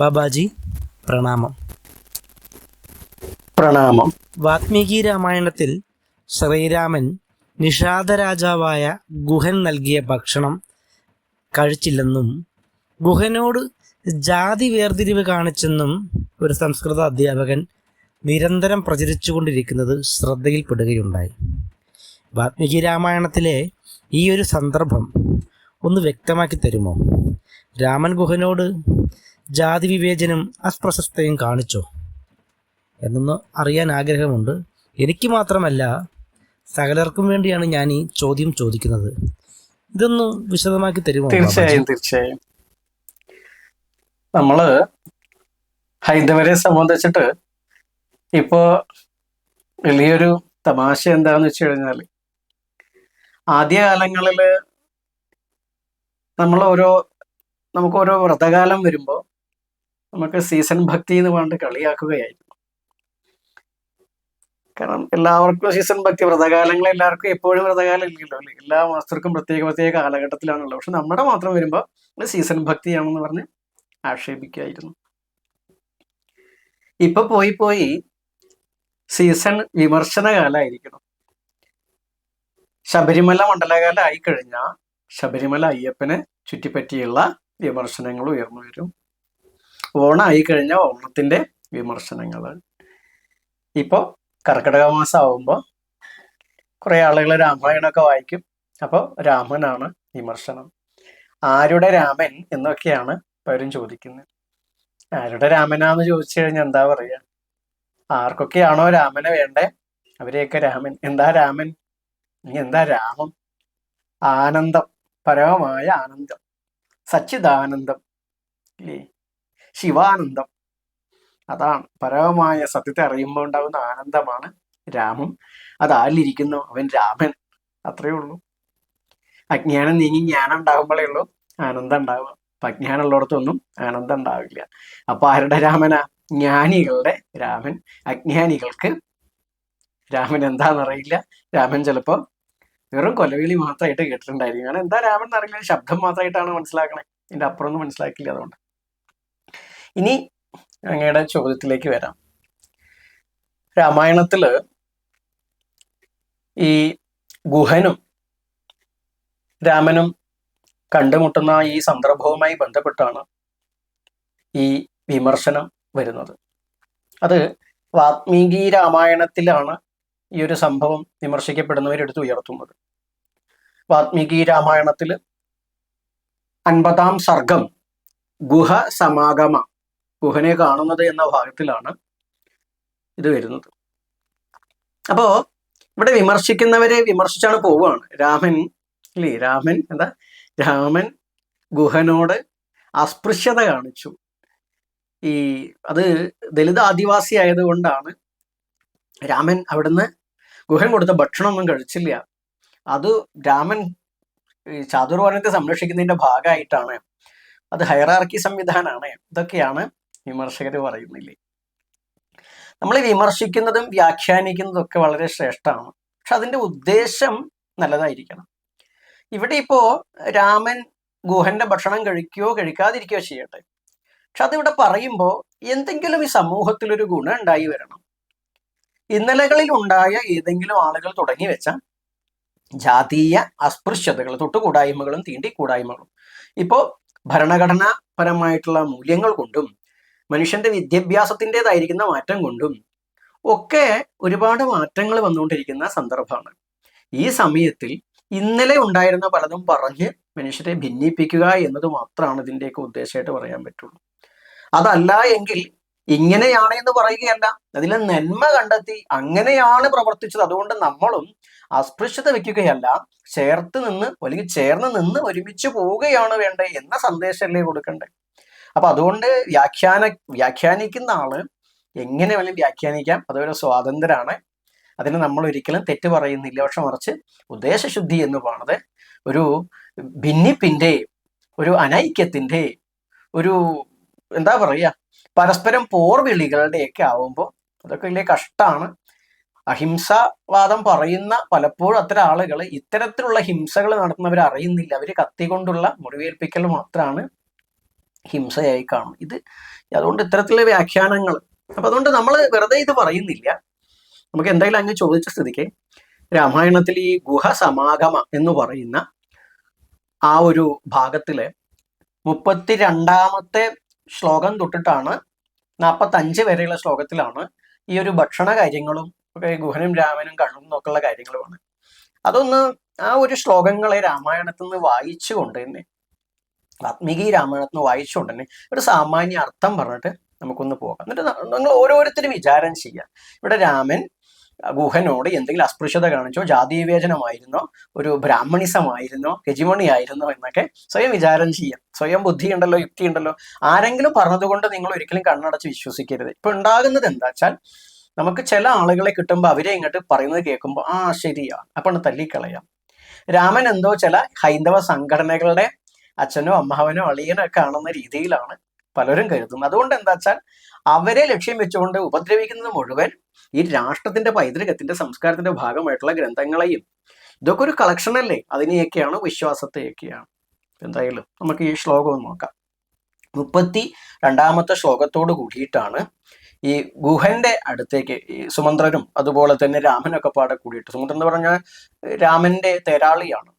ബാബാജി പ്രണാമം. പ്രണാമം. വാത്മീകി രാമായണത്തിൽ ശ്രീരാമൻ നിഷാദരാജാവായ ഗുഹൻ നൽകിയ ഭക്ഷണം കഴിച്ചില്ലെന്നും ഗുഹനോട് ജാതി വേർതിരിവ് കാണിച്ചെന്നും ഒരു സംസ്കൃത അധ്യാപകൻ നിരന്തരം പ്രചരിച്ചുകൊണ്ടിരിക്കുന്നത് ശ്രദ്ധയിൽപ്പെടുകയുണ്ടായി. വാത്മീകി രാമായണത്തിലെ ഈ ഒരു സന്ദർഭം ഒന്ന് വ്യക്തമാക്കി തരുമോ? രാമൻ ഗുഹനോട് ജാതി വിവേചനം അസ്പ്രശസ്തയും കാണിച്ചോ എന്നൊന്ന് അറിയാൻ ആഗ്രഹമുണ്ട്. എനിക്ക് മാത്രമല്ല, സകലർക്കും വേണ്ടിയാണ് ഞാൻ ഈ ചോദ്യം ചോദിക്കുന്നത്. ഇതൊന്ന് വിശദമാക്കി തരുമോ? തീർച്ചയായും. നമ്മള് ഹൈന്ദവരെ സംബന്ധിച്ചിട്ട് ഇപ്പോ വലിയൊരു തമാശ എന്താന്ന് വെച്ച് കഴിഞ്ഞാല്, ആദ്യകാലങ്ങളില് നമുക്ക് ഓരോ വ്രതകാലം വരുമ്പോൾ നമുക്ക് സീസൺ ഭക്തി എന്ന് പറഞ്ഞിട്ട് കളിയാക്കുകയായിരുന്നു. കാരണം എല്ലാവർക്കും സീസൺ ഭക്തി, വ്രതകാലങ്ങൾ എല്ലാവർക്കും എപ്പോഴും വ്രതകാലം ഇല്ലല്ലോ, അല്ലെ? എല്ലാ മാസത്തിനും പ്രത്യേക കാലഘട്ടത്തിലാണല്ലോ. പക്ഷെ നമ്മുടെ മാത്രം വരുമ്പോൾ സീസൺ ഭക്തിയാണെന്ന് പറഞ്ഞ് ആക്ഷേപിക്കുകയായിരുന്നു. ഇപ്പൊ പോയി സീസൺ വിമർശന കാലമായിരിക്കണം. ശബരിമല മണ്ഡലകാലം ആയിക്കഴിഞ്ഞാൽ ശബരിമല അയ്യപ്പനെ ചുറ്റിപ്പറ്റിയുള്ള വിമർശനങ്ങൾ ഉയർന്നു വരും. ഓണം ആയിക്കഴിഞ്ഞാൽ ഓണത്തിന്റെ വിമർശനങ്ങൾ. ഇപ്പോ കർക്കിടക മാസം ആവുമ്പോൾ കുറെ ആളുകൾ രാമായണമൊക്കെ വായിക്കും. അപ്പോൾ രാമനാണ് വിമർശനം. ആരുടെ രാമൻ എന്നൊക്കെയാണ് പലരും ചോദിക്കുന്നത്. ആരുടെ രാമനാന്ന് ചോദിച്ചു കഴിഞ്ഞാൽ എന്താ പറയുക? ആർക്കൊക്കെയാണോ രാമനെ വേണ്ടേ അവരെയൊക്കെ രാമൻ. എന്താ രാമൻ? നീ എന്താ രാമം? ആനന്ദം, പരമമായ ആനന്ദം, സച്ചിദാനന്ദം, ഇല്ലേ? ശിവാനന്ദം. അതാണ് പരമമായ സത്യത്തെ അറിയുമ്പോൾ ഉണ്ടാകുന്ന ആനന്ദമാണ് രാമം. അതാരിലിരിക്കുന്നു അവൻ രാമൻ. അത്രയേ ഉള്ളൂ. അജ്ഞാനം നീങ്ങി ജ്ഞാനം ഉണ്ടാകുമ്പോഴേ ഉള്ളൂ ആനന്ദം ഉണ്ടാവുക. അപ്പൊ അജ്ഞാനം ഉള്ളിടത്തൊന്നും ആനന്ദം ഉണ്ടാവില്ല. അപ്പൊ ആരുടെ രാമനാ? ജ്ഞാനികളുടെ രാമൻ. അജ്ഞാനികൾക്ക് രാമൻ എന്താണെന്നറിയില്ല. രാമൻ ചിലപ്പോ വെറും കൊലവിളി മാത്രമായിട്ട് കേട്ടിട്ടുണ്ടായിരിക്കും. കാരണം എന്താ രാമൻ എന്നറിയില്ല, ശബ്ദം മാത്രമായിട്ടാണ് മനസ്സിലാക്കണേ, ഇതിന്റെ അപ്പുറമൊന്നും മനസ്സിലാക്കില്ല. അതുകൊണ്ട് ഇനി അങ്ങയുടെ ചോദ്യത്തിലേക്ക് വരാം. രാമായണത്തില് ഈ ഗുഹനും രാമനും കണ്ടുമുട്ടുന്ന ഈ സന്ദർഭവുമായി ബന്ധപ്പെട്ടാണ് ഈ വിമർശനം വരുന്നത്. അത് വാത്മീകി രാമായണത്തിലാണ് ഈ ഒരു സംഭവം വിമർശിക്കപ്പെടുന്നവരെടുത്ത് ഉയർത്തുന്നത്. വാത്മീകി രാമായണത്തിൽ 50-ാം സർഗം ഗുഹ സമാഗമ, ഗുഹനെ കാണുന്നത് എന്ന ഭാഗത്തിലാണ് ഇത് വരുന്നത്. അപ്പോ ഇവിടെ വിമർശിക്കുന്നവരെ വിമർശിച്ചാണ് പോവുകയാണ്. രാമൻ ഗുഹനോട് അസ്പൃശ്യത കാണിച്ചു. അത് ദലിത് ആദിവാസി ആയതുകൊണ്ടാണ് രാമൻ അവിടുന്ന് ഗുഹൻ കൊടുത്ത ഭക്ഷണമൊന്നും കഴിച്ചില്ല. അത് രാമൻ ചാതുർവർണ്ണത്തെ സംരക്ഷിക്കുന്നതിന്റെ ഭാഗമായിട്ടാണ്. അത് ഹൈറാർക്കി സംവിധാനമാണ്. ഇതൊക്കെയാണ് വിമർശകർ പറയുന്നില്ലേ. നമ്മൾ വിമർശിക്കുന്നതും വ്യാഖ്യാനിക്കുന്നതും ഒക്കെ വളരെ ശ്രേഷ്ഠമാണ്. പക്ഷെ അതിന്റെ ഉദ്ദേശം നല്ലതായിരിക്കണം. ഇവിടെ ഇപ്പോ രാമൻ ഗുഹന്റെ ഭക്ഷണം കഴിക്കുകയോ കഴിക്കാതിരിക്കുകയോ ചെയ്യട്ടെ, പക്ഷെ അതിവിടെ പറയുമ്പോൾ എന്തെങ്കിലും ഈ സമൂഹത്തിൽ ഒരു ഗുണം ഉണ്ടായി വരണം. ഇന്നലകളിൽ ഉണ്ടായ ഏതെങ്കിലും ആളുകൾ തുടങ്ങി വെച്ച ജാതീയ അസ്പൃശ്യതകൾ, തൊട്ടുകൂടായ്മകളും തീണ്ടിക്കൂടായ്മകളും ഇപ്പോ ഭരണഘടനാപരമായിട്ടുള്ള മൂല്യങ്ങൾ കൊണ്ടും മനുഷ്യന്റെ വിദ്യാഭ്യാസത്തിൻ്റെതായിരിക്കുന്ന മാറ്റം കൊണ്ടും ഒക്കെ ഒരുപാട് മാറ്റങ്ങൾ വന്നുകൊണ്ടിരിക്കുന്ന സന്ദർഭമാണ്. ഈ സമയത്തിൽ ഇന്നലെ ഉണ്ടായിരുന്ന പലതും പറഞ്ഞ് മനുഷ്യരെ ഭിന്നിപ്പിക്കുക എന്നത് മാത്രമാണ് ഇതിൻ്റെയൊക്കെ ഉദ്ദേശമായിട്ട് പറയാൻ പറ്റുള്ളൂ. അതല്ല എങ്കിൽ ഇങ്ങനെയാണ് എന്ന് പറയുകയല്ല, അതിലെ നന്മ കണ്ടെത്തി അങ്ങനെയാണ് പ്രവർത്തിച്ചത്, അതുകൊണ്ട് നമ്മളും അസ്പൃശ്യത വെക്കുകയല്ല, ചേർന്ന് നിന്ന് ഒരുമിച്ച് പോവുകയാണ് വേണ്ടേ എന്ന സന്ദേശമല്ലേ കൊടുക്കണ്ടേ? അപ്പൊ അതുകൊണ്ട് വ്യാഖ്യാനിക്കുന്ന ആള് എങ്ങനെ വേണമെങ്കിലും വ്യാഖ്യാനിക്കാം, അതൊരു സ്വാതന്ത്ര്യമാണ്. അതിന് നമ്മൾ ഒരിക്കലും തെറ്റ് പറയുന്നില്ല. പക്ഷെ മറിച്ച് ഉദ്ദേശശുദ്ധി എന്ന് പറയുന്നത് ഒരു ഭിന്നിപ്പിന്റെ, ഒരു അനൈക്യത്തിന്റെ, ഒരു എന്താ പറയുക, പരസ്പരം പോർവിളികളുടെയൊക്കെ ആവുമ്പോൾ അതൊക്കെ വലിയ കഷ്ടമാണ്. അഹിംസാവാദം പറയുന്ന പലപ്പോഴും അത്തരം ആളുകൾ ഇത്തരത്തിലുള്ള ഹിംസകൾ നടത്തുന്നവർ അറിയുന്നില്ല. അവർ കത്തി കൊണ്ടുള്ള മുറിവേൽപ്പിക്കൽ മാത്രമാണ് ഹിംസയായി കാണും. അതുകൊണ്ട് ഇത്തരത്തിലുള്ള വ്യാഖ്യാനങ്ങൾ. അപ്പൊ അതുകൊണ്ട് നമ്മൾ വെറുതെ ഇത് പറയുന്നില്ല. നമുക്ക് എന്തായാലും അങ്ങ് ചോദിച്ച സ്ഥിതിക്ക് രാമായണത്തിൽ ഈ ഗുഹ സമാഗമ എന്ന് പറയുന്ന ആ ഒരു ഭാഗത്തില് 32ാമത്തെ ശ്ലോകം തൊട്ടിട്ടാണ് 45 വരെയുള്ള ശ്ലോകത്തിലാണ് ഈ ഒരു ഭക്ഷണ കാര്യങ്ങളും ഗുഹനും രാമനും കണ്ണും എന്നൊക്കെയുള്ള കാര്യങ്ങളുമാണ്. അതൊന്ന് ആ ഒരു ശ്ലോകങ്ങളെ രാമായണത്തിൽ നിന്ന് വായിച്ചുകൊണ്ട് തന്നെ, വാത്മീകി രാമായണത്തിൽ നിന്ന് വായിച്ചുകൊണ്ട് തന്നെ ഒരു സാമാന്യ അർത്ഥം പറഞ്ഞിട്ട് നമുക്കൊന്ന് പോകാം. എന്നിട്ട് നിങ്ങൾ ഓരോരുത്തരും വിചാരം ചെയ്യാം, ഇവിടെ രാമൻ ഗുഹനോട് എന്തെങ്കിലും അസ്പൃശ്യത കാണിച്ചോ, ജാതിവിവേചനമായിരുന്നോ, ഒരു ബ്രാഹ്മണിസമായിരുന്നോ, ഹെജിമണി ആയിരുന്നോ എന്നൊക്കെ സ്വയം വിചാരം ചെയ്യാം. സ്വയം ബുദ്ധിയുണ്ടല്ലോ, യുക്തിയുണ്ടല്ലോ. ആരെങ്കിലും പറഞ്ഞതുകൊണ്ട് നിങ്ങൾ ഒരിക്കലും കണ്ണടച്ച് വിശ്വസിക്കരുത്. ഇപ്പൊ ഉണ്ടാകുന്നത് എന്താ വെച്ചാൽ, നമുക്ക് ചില ആളുകളെ കിട്ടുമ്പോൾ അവരെ ഇങ്ങോട്ട് പറയുന്നത് കേൾക്കുമ്പോൾ ആ ശരിയാ, അപ്പൊ തല്ലിക്കളയാം. രാമൻ എന്തോ ചില ഹൈന്ദവ സംഘടനകളുടെ അച്ഛനോ അമ്മാവനോ അളിയനോ ഒക്കെ ആണെന്ന രീതിയിലാണ് പലരും കരുതുന്നത്. അതുകൊണ്ട് എന്താ വെച്ചാൽ അവരെ ലക്ഷ്യം വെച്ചുകൊണ്ട് ഉപദ്രവിക്കുന്നത് മുഴുവൻ ഈ രാഷ്ട്രത്തിന്റെ പൈതൃകത്തിന്റെ സംസ്കാരത്തിന്റെ ഭാഗമായിട്ടുള്ള ഗ്രന്ഥങ്ങളെയും, ഇതൊക്കെ ഒരു കളക്ഷൻ അല്ലേ, അതിനെയൊക്കെയാണ്, വിശ്വാസത്തെയൊക്കെയാണ്. എന്തായാലും നമുക്ക് ഈ ശ്ലോകം ഒന്ന് നോക്കാം. 32ാമത്തെ ശ്ലോകത്തോട് കൂടിയിട്ടാണ് ഈ ഗുഹന്റെ അടുത്തേക്ക് ഈ സുമന്ത്രനും അതുപോലെ തന്നെ രാമനൊക്കെ പാടെ കൂടിയിട്ട്, സുമന്ത്രൻ എന്ന് പറഞ്ഞാൽ രാമന്റെ തേരാളിയാണ്,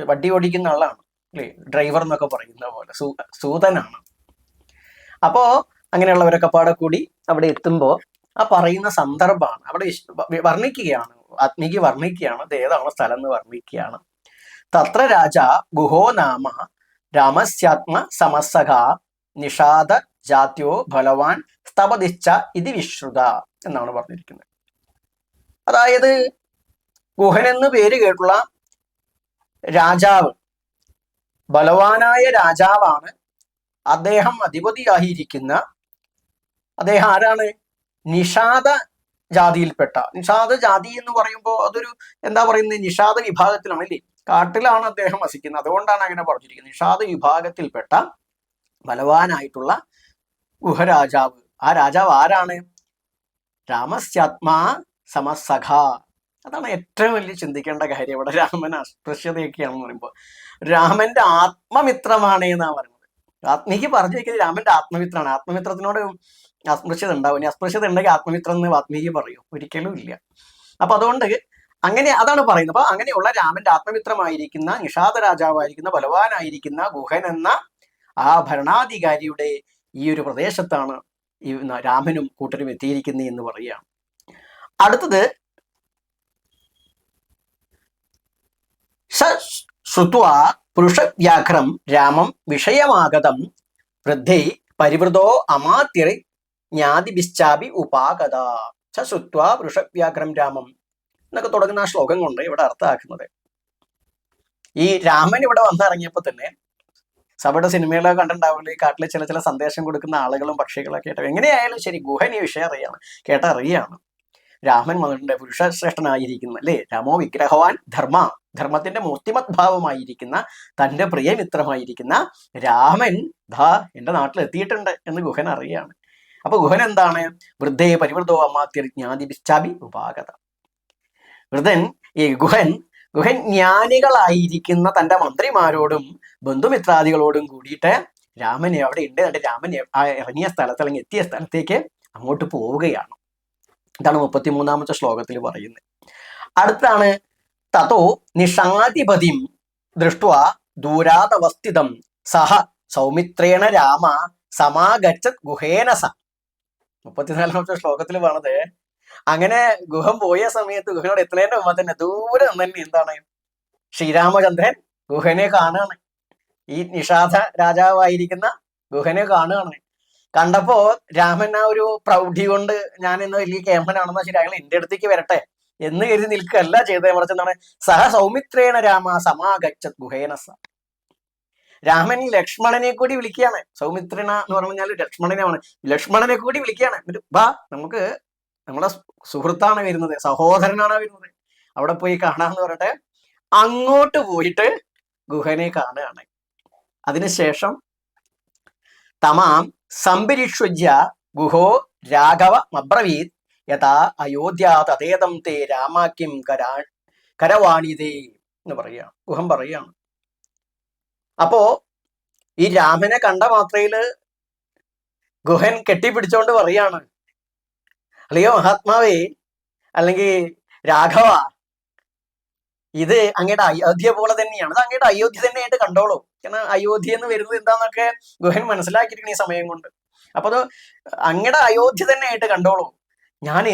വണ്ടി ഓടിക്കുന്ന ആളാണ് അല്ലേ, ഡ്രൈവർ എന്നൊക്കെ പറയുന്ന പോലെ സൂതനാണ്. അപ്പോ അങ്ങനെയുള്ളവരൊക്കെ പാടെ കൂടി അവിടെ എത്തുമ്പോൾ ആ പറയുന്ന സന്ദർഭമാണ് അവിടെ വർണ്ണിക്കുകയാണ്, വാത്മീകി വർണ്ണിക്കുകയാണ്. ഇത് ഏതാണ് സ്ഥലം എന്ന് വർണ്ണിക്കുകയാണ്. തത്ര രാജ ഗുഹോ നാമ രാമസ്യാത്മ സമസ്സഖ നിഷാദ ജാത്യോ ബലവാൻ സ്തപതിച്ച ഇത് വിശ്രുത എന്നാണ് പറഞ്ഞിരിക്കുന്നത്. അതായത് ഗുഹൻ എന്ന് പേര് കേട്ടുള്ള രാജാവ്, ബലവാനായ രാജാവാണ്. അദ്ദേഹം അധിപതിയായിരിക്കുന്ന അദ്ദേഹം ആരാണ്? നിഷാദ ജാതിയിൽപ്പെട്ട. നിഷാദ ജാതി എന്ന് പറയുമ്പോൾ അതൊരു എന്താ പറയുന്നത്, നിഷാദ വിഭാഗത്തിലാണ് അല്ലേ, കാട്ടിലാണ് അദ്ദേഹം വസിക്കുന്നത്. അതുകൊണ്ടാണ് അങ്ങനെ പറഞ്ഞിരിക്കുന്നത്. നിഷാദ വിഭാഗത്തിൽപ്പെട്ട ബലവാനായിട്ടുള്ള ഗുഹരാജാവ്. ആ രാജാവ് ആരാണ്? രാമസ്യാത്മാ സമസഖ. അതാണ് ഏറ്റവും വലിയ ചിന്തിക്കേണ്ട കാര്യം. ഇവിടെ രാമൻ അസ്പൃശ്യതയൊക്കെയാണെന്ന് പറയുമ്പോൾ രാമന്റെ ആത്മമിത്രമാണ് എന്നാണ് പറയുന്നത്. വാത്മീകി പറഞ്ഞു വെക്കുന്നത് രാമന്റെ ആത്മമിത്രമാണ്. ആത്മമിത്രത്തിനോട് അസ്പൃശ്യത ഉണ്ടാവും. ഇനി അസ്പൃശ്യത ഉണ്ടെങ്കിൽ ആത്മമിത്രം എന്ന് വാത്മീകി പറയും? ഒരിക്കലും ഇല്ല. അപ്പൊ അതുകൊണ്ട് അങ്ങനെ അതാണ് പറയുന്നത്. അപ്പൊ അങ്ങനെയുള്ള രാമന്റെ ആത്മമിത്രമായിരിക്കുന്ന, നിഷാദ രാജാവായിരിക്കുന്ന, ബലവാനായിരിക്കുന്ന ഗുഹൻ എന്ന ആ ഭരണാധികാരിയുടെ ഈ ഒരു പ്രദേശത്താണ് ഈ രാമനും കൂട്ടരും എത്തിയിരിക്കുന്നത് എന്ന് പറയുകയാണ്. അടുത്തത് ശ്രുത്വാ പുരുഷവ്യാഘ്രം രാമം വിഷയമാഗതം വൃദ്ധൈ പരിവൃതോ അമാത്യർ ജ്ഞാതിഭിശ്ചാപി ഉപാഗത. ശ്രുത്വാ പുരുഷവ്യാഘ്രം രാമം എന്നൊക്കെ തുടങ്ങുന്ന ആ ശ്ലോകം കൊണ്ട് ഇവിടെ അർത്ഥമാക്കുന്നത്, ഈ രാമൻ ഇവിടെ വന്നിറങ്ങിയപ്പോ തന്നെ സഭയുടെ സിനിമകളൊക്കെ കണ്ടിട്ടുണ്ടാവില്ല, ഈ കാട്ടിലെ ചില ചില സന്ദേശം കൊടുക്കുന്ന ആളുകളും പക്ഷികളൊക്കെ ആയിട്ട് എങ്ങനെയായാലും ശരി ഗുഹൻ ഈ വിഷയം അറിയാണ്, കേട്ടറിയാണ്. രാമൻ വന്നിട്ടുണ്ട്, പുരുഷശ്രേഷ്ഠനായിരിക്കുന്ന അല്ലേ, രാമോ വിഗ്രഹവാൻ ധർമ്മത്തിന്റെ മൂർത്തിമത് ഭാവമായിരിക്കുന്ന തന്റെ പ്രിയമിത്രമായിരിക്കുന്ന രാമൻ എന്റെ നാട്ടിൽ എത്തിയിട്ടുണ്ട് എന്ന് ഗുഹൻ അറിയാണ്. അപ്പൊ ഗുഹൻ എന്താണ്? വൃദ്ധയെ പരിവൃതോ അമാത്യർ ജ്ഞാതിഭിശ്ചാപി ഉപാഗത. വൃദ്ധൻ ഈ ഗുഹൻ ജ്ഞാനികളായിരിക്കുന്ന തന്റെ മന്ത്രിമാരോടും ബന്ധുമിത്രാദികളോടും കൂടിയിട്ട് രാമനെ അവിടെ ഉണ്ട്, എന്നിട്ട് രാമൻ ഇറങ്ങിയ സ്ഥലത്ത് അല്ലെങ്കിൽ എത്തിയ സ്ഥലത്തേക്ക് അങ്ങോട്ട് പോവുകയാണ്. ഇതാണ് 33ാമത്തെ ശ്ലോകത്തിൽ പറയുന്നത്. അടുത്താണ് തതോ നിഷാധിപതിം ദൃഷ്ട്വാ ദൂരാതവസ്ഥിതം സഹ സൗമിത്രേണ രാമ സമാഗച്ഛത് ഗുഹേനസ. 34ാമത്തെ ശ്ലോകത്തിൽ പറഞ്ഞത്, അങ്ങനെ ഗുഹൻ പോയ സമയത്ത് ഗുഹനോട് എത്തുന്നതിന്റെ മുമ്പ് തന്നെ ദൂരെ തന്നെ എന്താണ് ശ്രീരാമചന്ദ്രൻ ഗുഹനെ കാണുകയാണ്. ഈ നിഷാദ രാജാവായിരിക്കുന്ന ഗുഹനെ കാണുകയാണ്. കണ്ടപ്പോ രാമൻ ആ ഒരു പ്രൗഢി കൊണ്ട് ഞാൻ ഇന്ന് വലിയ കേമനാണെന്നാ ശരി, അയാൾ എന്റെ അടുത്തേക്ക് വരട്ടെ എന്ന് കരുതി നിൽക്കുകയല്ല ചെയ്തേ, മറിച്ച് എന്താണ് സഹ സൗമിത്രേണ രാമ സമാഗച്ഛത് ഗുഹേനസ. രാമൻ ലക്ഷ്മണനെ കൂടി വിളിക്കുകയാണ്. സൗമിത്രന എന്ന് പറഞ്ഞാൽ ലക്ഷ്മണനാണ്. ലക്ഷ്മണനെ കൂടി വിളിക്കുകയാണ്. വാ, നമുക്ക് നമ്മളെ സുഹൃത്താണ് വരുന്നത്, സഹോദരനാണ് വരുന്നത്, അവിടെ പോയി കാണാന്ന് പറഞ്ഞിട്ട് അങ്ങോട്ട് പോയിട്ട് ഗുഹനെ കാണുകയാണ്. അതിനുശേഷം തമാം സംപരിഷ്വജ്യ ഗുഹോ രാഘവ മബ്രവീത് യഥാ അയോധ്യ തതേതം തേ രാമാക്യം കരവാണിതേ എന്ന് പറയുകയാണ്. ഗുഹൻ പറയുകയാണ്. അപ്പോ ഈ രാമനെ കണ്ട മാത്രയില് ഗുഹൻ കെട്ടിപ്പിടിച്ചോണ്ട് പറയാണ്, അല്ലയോ മഹാത്മാവേ, അല്ലെങ്കിൽ രാഘവ, ഇത് അങ്ങയുടെ അയോധ്യ പോലെ തന്നെയാണ്, ഇത് അങ്ങയുടെ അയോധ്യ തന്നെയായിട്ട് കണ്ടോളൂ. കാരണം അയോധ്യ എന്ന് വരുന്നത് എന്താന്നൊക്കെ ഗുഹൻ മനസ്സിലാക്കിയിരിക്കണം ഈ സമയം കൊണ്ട്. അപ്പൊ അത് അങ്ങയുടെ അയോധ്യ തന്നെയായിട്ട് കണ്ടോളൂ. ഞങ്ങൾ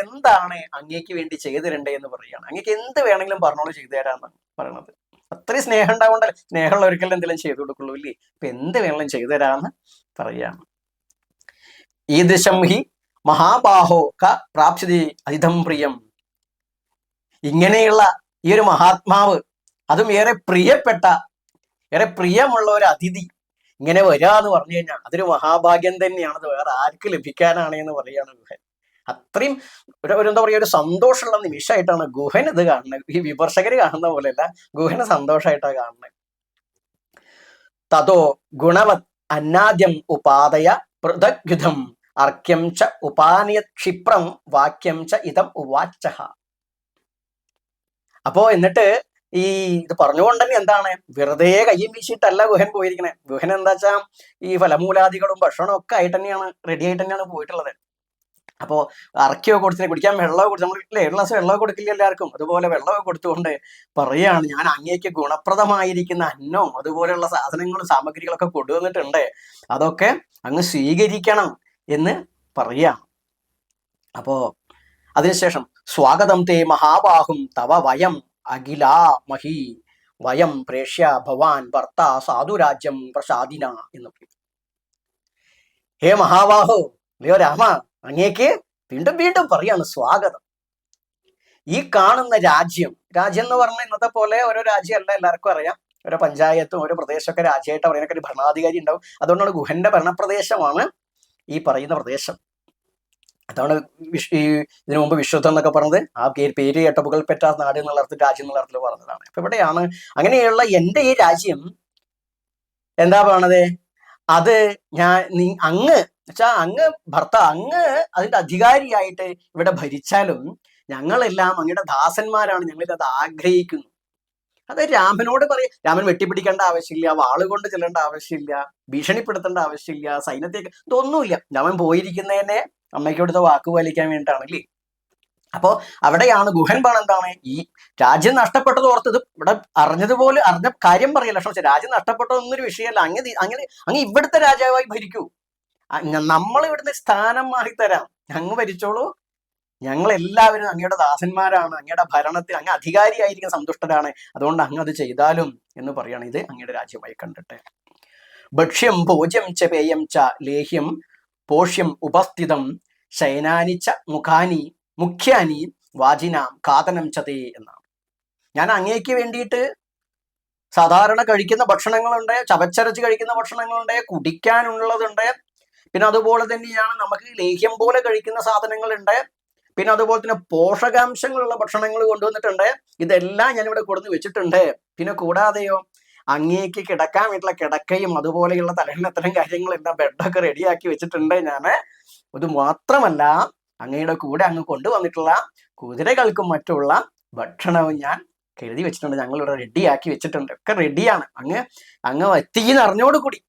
എന്താണ് അങ്ങേക്ക് വേണ്ടി ചെയ്തു തരണ്ടേ എന്ന് പറയുകയാണ്. അങ്ങേക്ക് എന്ത് വേണമെങ്കിലും പറഞ്ഞോളൂ, ചെയ്തു തരാമെന്നാണ് പറയണത്. അത്രയും സ്നേഹം ഉണ്ടാവണ്ടല്ലേ, സ്നേഹമുള്ള ഒരിക്കലും എന്തെങ്കിലും ചെയ്തു കൊടുക്കുള്ളൂ ഇല്ലേ. ഇപ്പൊ എന്ത് വേണമെങ്കിലും ചെയ്തു തരാമെന്ന് പറയുകയാണ്. ഈ ദിശം ഹി മഹാബാഹോ ക പ്രാപ്സ്യതി അതിഥം പ്രിയം. ഇങ്ങനെയുള്ള ഈ ഒരു മഹാത്മാവ്, അതും ഏറെ പ്രിയപ്പെട്ട, ഏറെ പ്രിയമുള്ള ഒരു അതിഥി ഇങ്ങനെ വരിക എന്ന് പറഞ്ഞു കഴിഞ്ഞാൽ അതൊരു മഹാഭാഗ്യം തന്നെയാണ്. അത് വേറെ ആർക്ക് ലഭിക്കാനാണ് എന്ന് പറയാണ് ഗുഹൻ. അത്രയും എന്താ പറയുക, ഒരു സന്തോഷമുള്ള നിമിഷമായിട്ടാണ് ഗുഹൻ ഇത് കാണുന്നത്. ഈ വിമർശകര് കാണുന്ന പോലെയല്ല, ഗുഹന് സന്തോഷമായിട്ടാണ് കാണുന്നത്. തതോ ഗുണവത് അന്നാദ്യം ഉപാദയ പൃഥഗ്യുധം അർക്യം ച ഉപാനിയത് ക്ഷിപ്രം വാക്യം ച ഇതം ഉവാച്ച. അപ്പോ എന്നിട്ട് ഈ ഇത് പറഞ്ഞുകൊണ്ട് തന്നെ എന്താണ്, വെറുതെ കയ്യും വീശിയിട്ടല്ല ഗുഹൻ പോയിരിക്കണേ. ഗുഹൻ എന്താ വെച്ചാൽ ഈ ഫലമൂലാദികളും ഭക്ഷണവും ഒക്കെ ആയിട്ട് തന്നെയാണ്, റെഡി ആയിട്ട് തന്നെയാണ് പോയിട്ടുള്ളത്. അപ്പോ അറക്കിയോ കൊടുത്തില്ല, കുടിക്കാൻ വെള്ളമോ കൊടുത്തു, നമ്മൾ ഇല്ലേ ഒരു ഗ്ലാസ് വെള്ളമോ കൊടുക്കില്ല എല്ലാവർക്കും, അതുപോലെ വെള്ളമോ കൊടുത്തുകൊണ്ട് പറയാണ്, ഞാൻ അങ്ങേക്ക് ഗുണപ്രദമായിരിക്കുന്ന അന്നവും അതുപോലെയുള്ള സാധനങ്ങളും സാമഗ്രികളൊക്കെ കൊണ്ടുവന്നിട്ടുണ്ട്, അതൊക്കെ അങ്ങ് സ്വീകരിക്കണം എന്ന് പറയാം. അപ്പോ അതിനുശേഷം സ്വാഗതം തേ മഹാബാഹും തവ വയം അഖിലാ മഹി വയം പ്രേഷ്യ ഭവാൻ ഭർത്ത സാധുരാജ്യം പ്രസാദിന എന്ന് പറയും. ഹേ മഹാബാഹു, അല്ലയോ രാമ, അങ്ങേക്ക് വീണ്ടും വീണ്ടും പറയാണ് സ്വാഗതം. ഈ കാണുന്ന രാജ്യം എന്ന് പറഞ്ഞാൽ ഇന്നത്തെ പോലെ ഓരോ രാജ്യമല്ല, എല്ലാവർക്കും അറിയാം. ഓരോ പഞ്ചായത്തും ഓരോ പ്രദേശമൊക്കെ രാജ്യമായിട്ട് പറയാനൊക്കെ ഒരു ഭരണാധികാരി ഉണ്ടാവും. അതുകൊണ്ടാണ് ഗുഹന്റെ ഭരണപ്രദേശമാണ് ഈ പറയുന്ന പ്രദേശം. അതാണ് ഇതിനു മുമ്പ് വിശ്വത്വം എന്നൊക്കെ പറഞ്ഞത് ആ പേര് കേട്ട പുകൾപ്പെട്ട നാട് എന്നുള്ള അർത്ഥത്തിൽ, രാജ്യം എന്നുള്ള അർത്ഥത്തിൽ പറഞ്ഞതാണ്. അപ്പൊ ഇവിടെയാണ് അങ്ങനെയുള്ള എന്റെ ഈ രാജ്യം എന്താ പറയണത്, അത് അങ്ങ് ഭർത്ത, അങ്ങ് അതിന്റെ അധികാരിയായിട്ട് ഇവിടെ ഭരിച്ചാലും ഞങ്ങളെല്ലാം അങ്ങയുടെ ദാസന്മാരാണ്, ഞങ്ങളിത് ആഗ്രഹിക്കുന്നു. അത് രാമനോട് പറയാം. രാമൻ വെട്ടിപ്പിടിക്കേണ്ട ആവശ്യമില്ല, വാളുകൊണ്ട് ചെല്ലേണ്ട ആവശ്യമില്ല, ഭീഷണിപ്പെടുത്തേണ്ട ആവശ്യമില്ല, സൈന്യത്തേക്ക് ഇതൊന്നുമില്ല. രാമൻ പോയിരിക്കുന്നതിനെ അമ്മയ്ക്ക് കൊടുത്ത വാക്ക് പാലിക്കാൻ വേണ്ടിയിട്ടാണ് അല്ലേ. അപ്പോ അവിടെയാണ് ഗുഹൻ പറഞ്ഞ എന്താണ്, ഈ രാജ്യം നഷ്ടപ്പെട്ടത് ഓർത്തത് ഇവിടെ അറിഞ്ഞതുപോലെ അറിഞ്ഞ കാര്യം പറയല്ല. പക്ഷെ രാജ്യം നഷ്ടപ്പെട്ടതൊന്നൊരു വിഷയമല്ല. അങ്ങ് ഇവിടുത്തെ രാജാവായി ഭരിക്കൂ, നമ്മൾ ഇവിടുന്ന് സ്ഥാനം മാറിത്തരാം, അങ്ങ് ഭരിച്ചോളൂ, ഞങ്ങൾ എല്ലാവരും അങ്ങയുടെ ദാസന്മാരാണ്, അങ്ങയുടെ ഭരണത്തിൽ അങ്ങ് അധികാരിയായിരിക്കും സന്തുഷ്ടരാണ്, അതുകൊണ്ട് അങ്ങ് അത് ചെയ്താലും എന്ന് പറയാണ്. ഇത് അങ്ങയുടെ രാജ്യമായി കണ്ടിട്ട് ഭക്ഷ്യം ഭോജ്യം ച പേയം ച ലേഹ്യം പോഷ്യം ഉപസ്ഥിതം ശയനാനി ച മുഖ്യാനി വാജിനാം കാതനം ചതേ എന്നാണ്. ഞാൻ അങ്ങേക്ക് വേണ്ടിയിട്ട് സാധാരണ കഴിക്കുന്ന ഭക്ഷണങ്ങളുണ്ട്, ചവച്ചരച്ച് കഴിക്കുന്ന ഭക്ഷണങ്ങളുണ്ട്, കുടിക്കാനുള്ളതുണ്ട്, പിന്നെ അതുപോലെ തന്നെയാണ് നമുക്ക് ലേഹ്യം പോലെ കഴിക്കുന്ന സാധനങ്ങളുണ്ട്, പിന്നെ അതുപോലെ തന്നെ പോഷകാംശങ്ങളുള്ള ഭക്ഷണങ്ങൾ കൊണ്ടുവന്നിട്ടുണ്ട്. ഇതെല്ലാം ഞാനിവിടെ കൊടുന്ന് വെച്ചിട്ടുണ്ട്. പിന്നെ കൂടാതെയോ അങ്ങേക്ക് കിടക്കാൻ വേണ്ടിയുള്ള കിടക്കയും അതുപോലെയുള്ള തലഹനത്തരം കാര്യങ്ങളെല്ലാം ബെഡൊക്കെ റെഡിയാക്കി വെച്ചിട്ടുണ്ട് ഞാൻ. ഇത് മാത്രമല്ല, അങ്ങയുടെ കൂടെ അങ്ങ് കൊണ്ടുവന്നിട്ടുള്ള കുതിരകൾക്കും മറ്റുള്ള ഭക്ഷണവും ഞാൻ കരുതി വെച്ചിട്ടുണ്ട്, ഞങ്ങളിവിടെ റെഡിയാക്കി വെച്ചിട്ടുണ്ട്, ഒക്കെ റെഡിയാണ്. അങ്ങ് എത്തിയെന്ന് അറിഞ്ഞോടുകൂടി,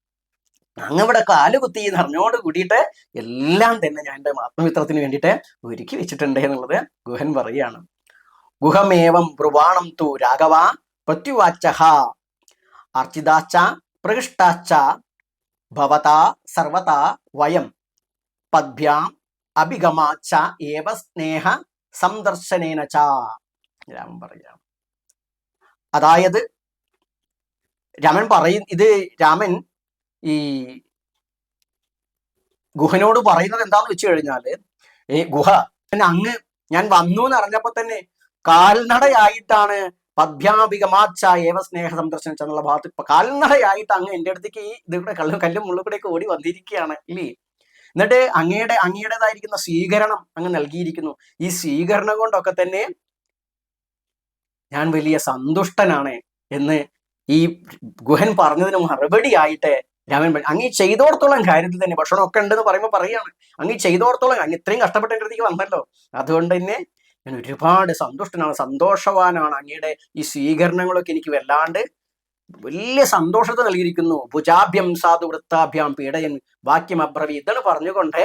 അങ്ങ് ഇവിടെ കാല് കുത്തിയെന്ന് അറിഞ്ഞോട് കൂടിയിട്ട് എല്ലാം തന്നെ ഞാൻ എൻ്റെ ആത്മമിത്രത്തിന് വേണ്ടിയിട്ട് ഒരുക്കി വെച്ചിട്ടുണ്ട് എന്നുള്ളത് ഗുഹൻ പറയാണ്. ഗുഹമേവം ബ്രുവാണം തു രാഘവ പ്രത്യുവാച്ചഹ അർച്ചിതാച്ച പ്രകൃഷ്ടാച്ച ഭവതാ സർവതാ വയം പദ്ഭ്യാം അഭിഗമാച്ച ഏവ സ്നേഹ സന്ദർശനേന ച. രാമൻ പറയാം. അതായത് രാമൻ ഈ ഗുഹനോട് പറയുന്നത് എന്താന്ന് വെച്ച് കഴിഞ്ഞാല്, ഗുഹ അങ്ങ് ഞാൻ വന്നു എന്ന് അറിഞ്ഞപ്പോ തന്നെ കാൽനടയായിട്ടാണ് പദ്ഭ്യാഭിഗമാച്ച ഏവ സ്നേഹ സന്ദർശനം എന്നുള്ള ഭാഗത്ത് കാൽനടയായിട്ട് അങ്ങ് എൻ്റെ അടുത്തേക്ക് ഇതിവിടെ കല്ലും മുള്ളുകൂടെയൊക്കെ ഓടി വന്നിരിക്കുകയാണ് ഇല്ലേ. എന്നിട്ട് അങ്ങയുടേതായിരിക്കുന്ന സ്വീകരണം അങ്ങ് നൽകിയിരിക്കുന്നു. ഈ സ്വീകരണം കൊണ്ടൊക്കെ തന്നെ ഞാൻ വലിയ സന്തുഷ്ടനാണ് എന്ന് ഈ ഗുഹൻ പറഞ്ഞതിന് മറുപടി ആയിട്ട് രാമൻ അങ്ങ് ചെയ്തോടത്തോളം കാര്യത്തിൽ തന്നെ ഭക്ഷണമൊക്കെ ഉണ്ടെന്ന് പറയുമ്പോൾ പറയാണ്, അങ്ങ് ചെയ്തോടത്തോളം അങ്ങ് ഇത്രയും കഷ്ടപ്പെട്ട എൻ്റെ അടുത്തേക്ക് വന്നല്ലോ, അതുകൊണ്ട് തന്നെ ഞാൻ ഒരുപാട് സന്തുഷ്ടനാണ്, സന്തോഷവാനാണ്. അങ്ങയുടെ ഈ സ്വീകരണങ്ങളൊക്കെ എനിക്ക് വല്ലാണ്ട് വലിയ സന്തോഷത്തെ നൽകിയിരിക്കുന്നു. ഭുജാഭ്യം സാധു വൃത്താഭ്യാം പീഡയൻ വാക്യം അബ്രവി, ഇതാണ് പറഞ്ഞുകൊണ്ട്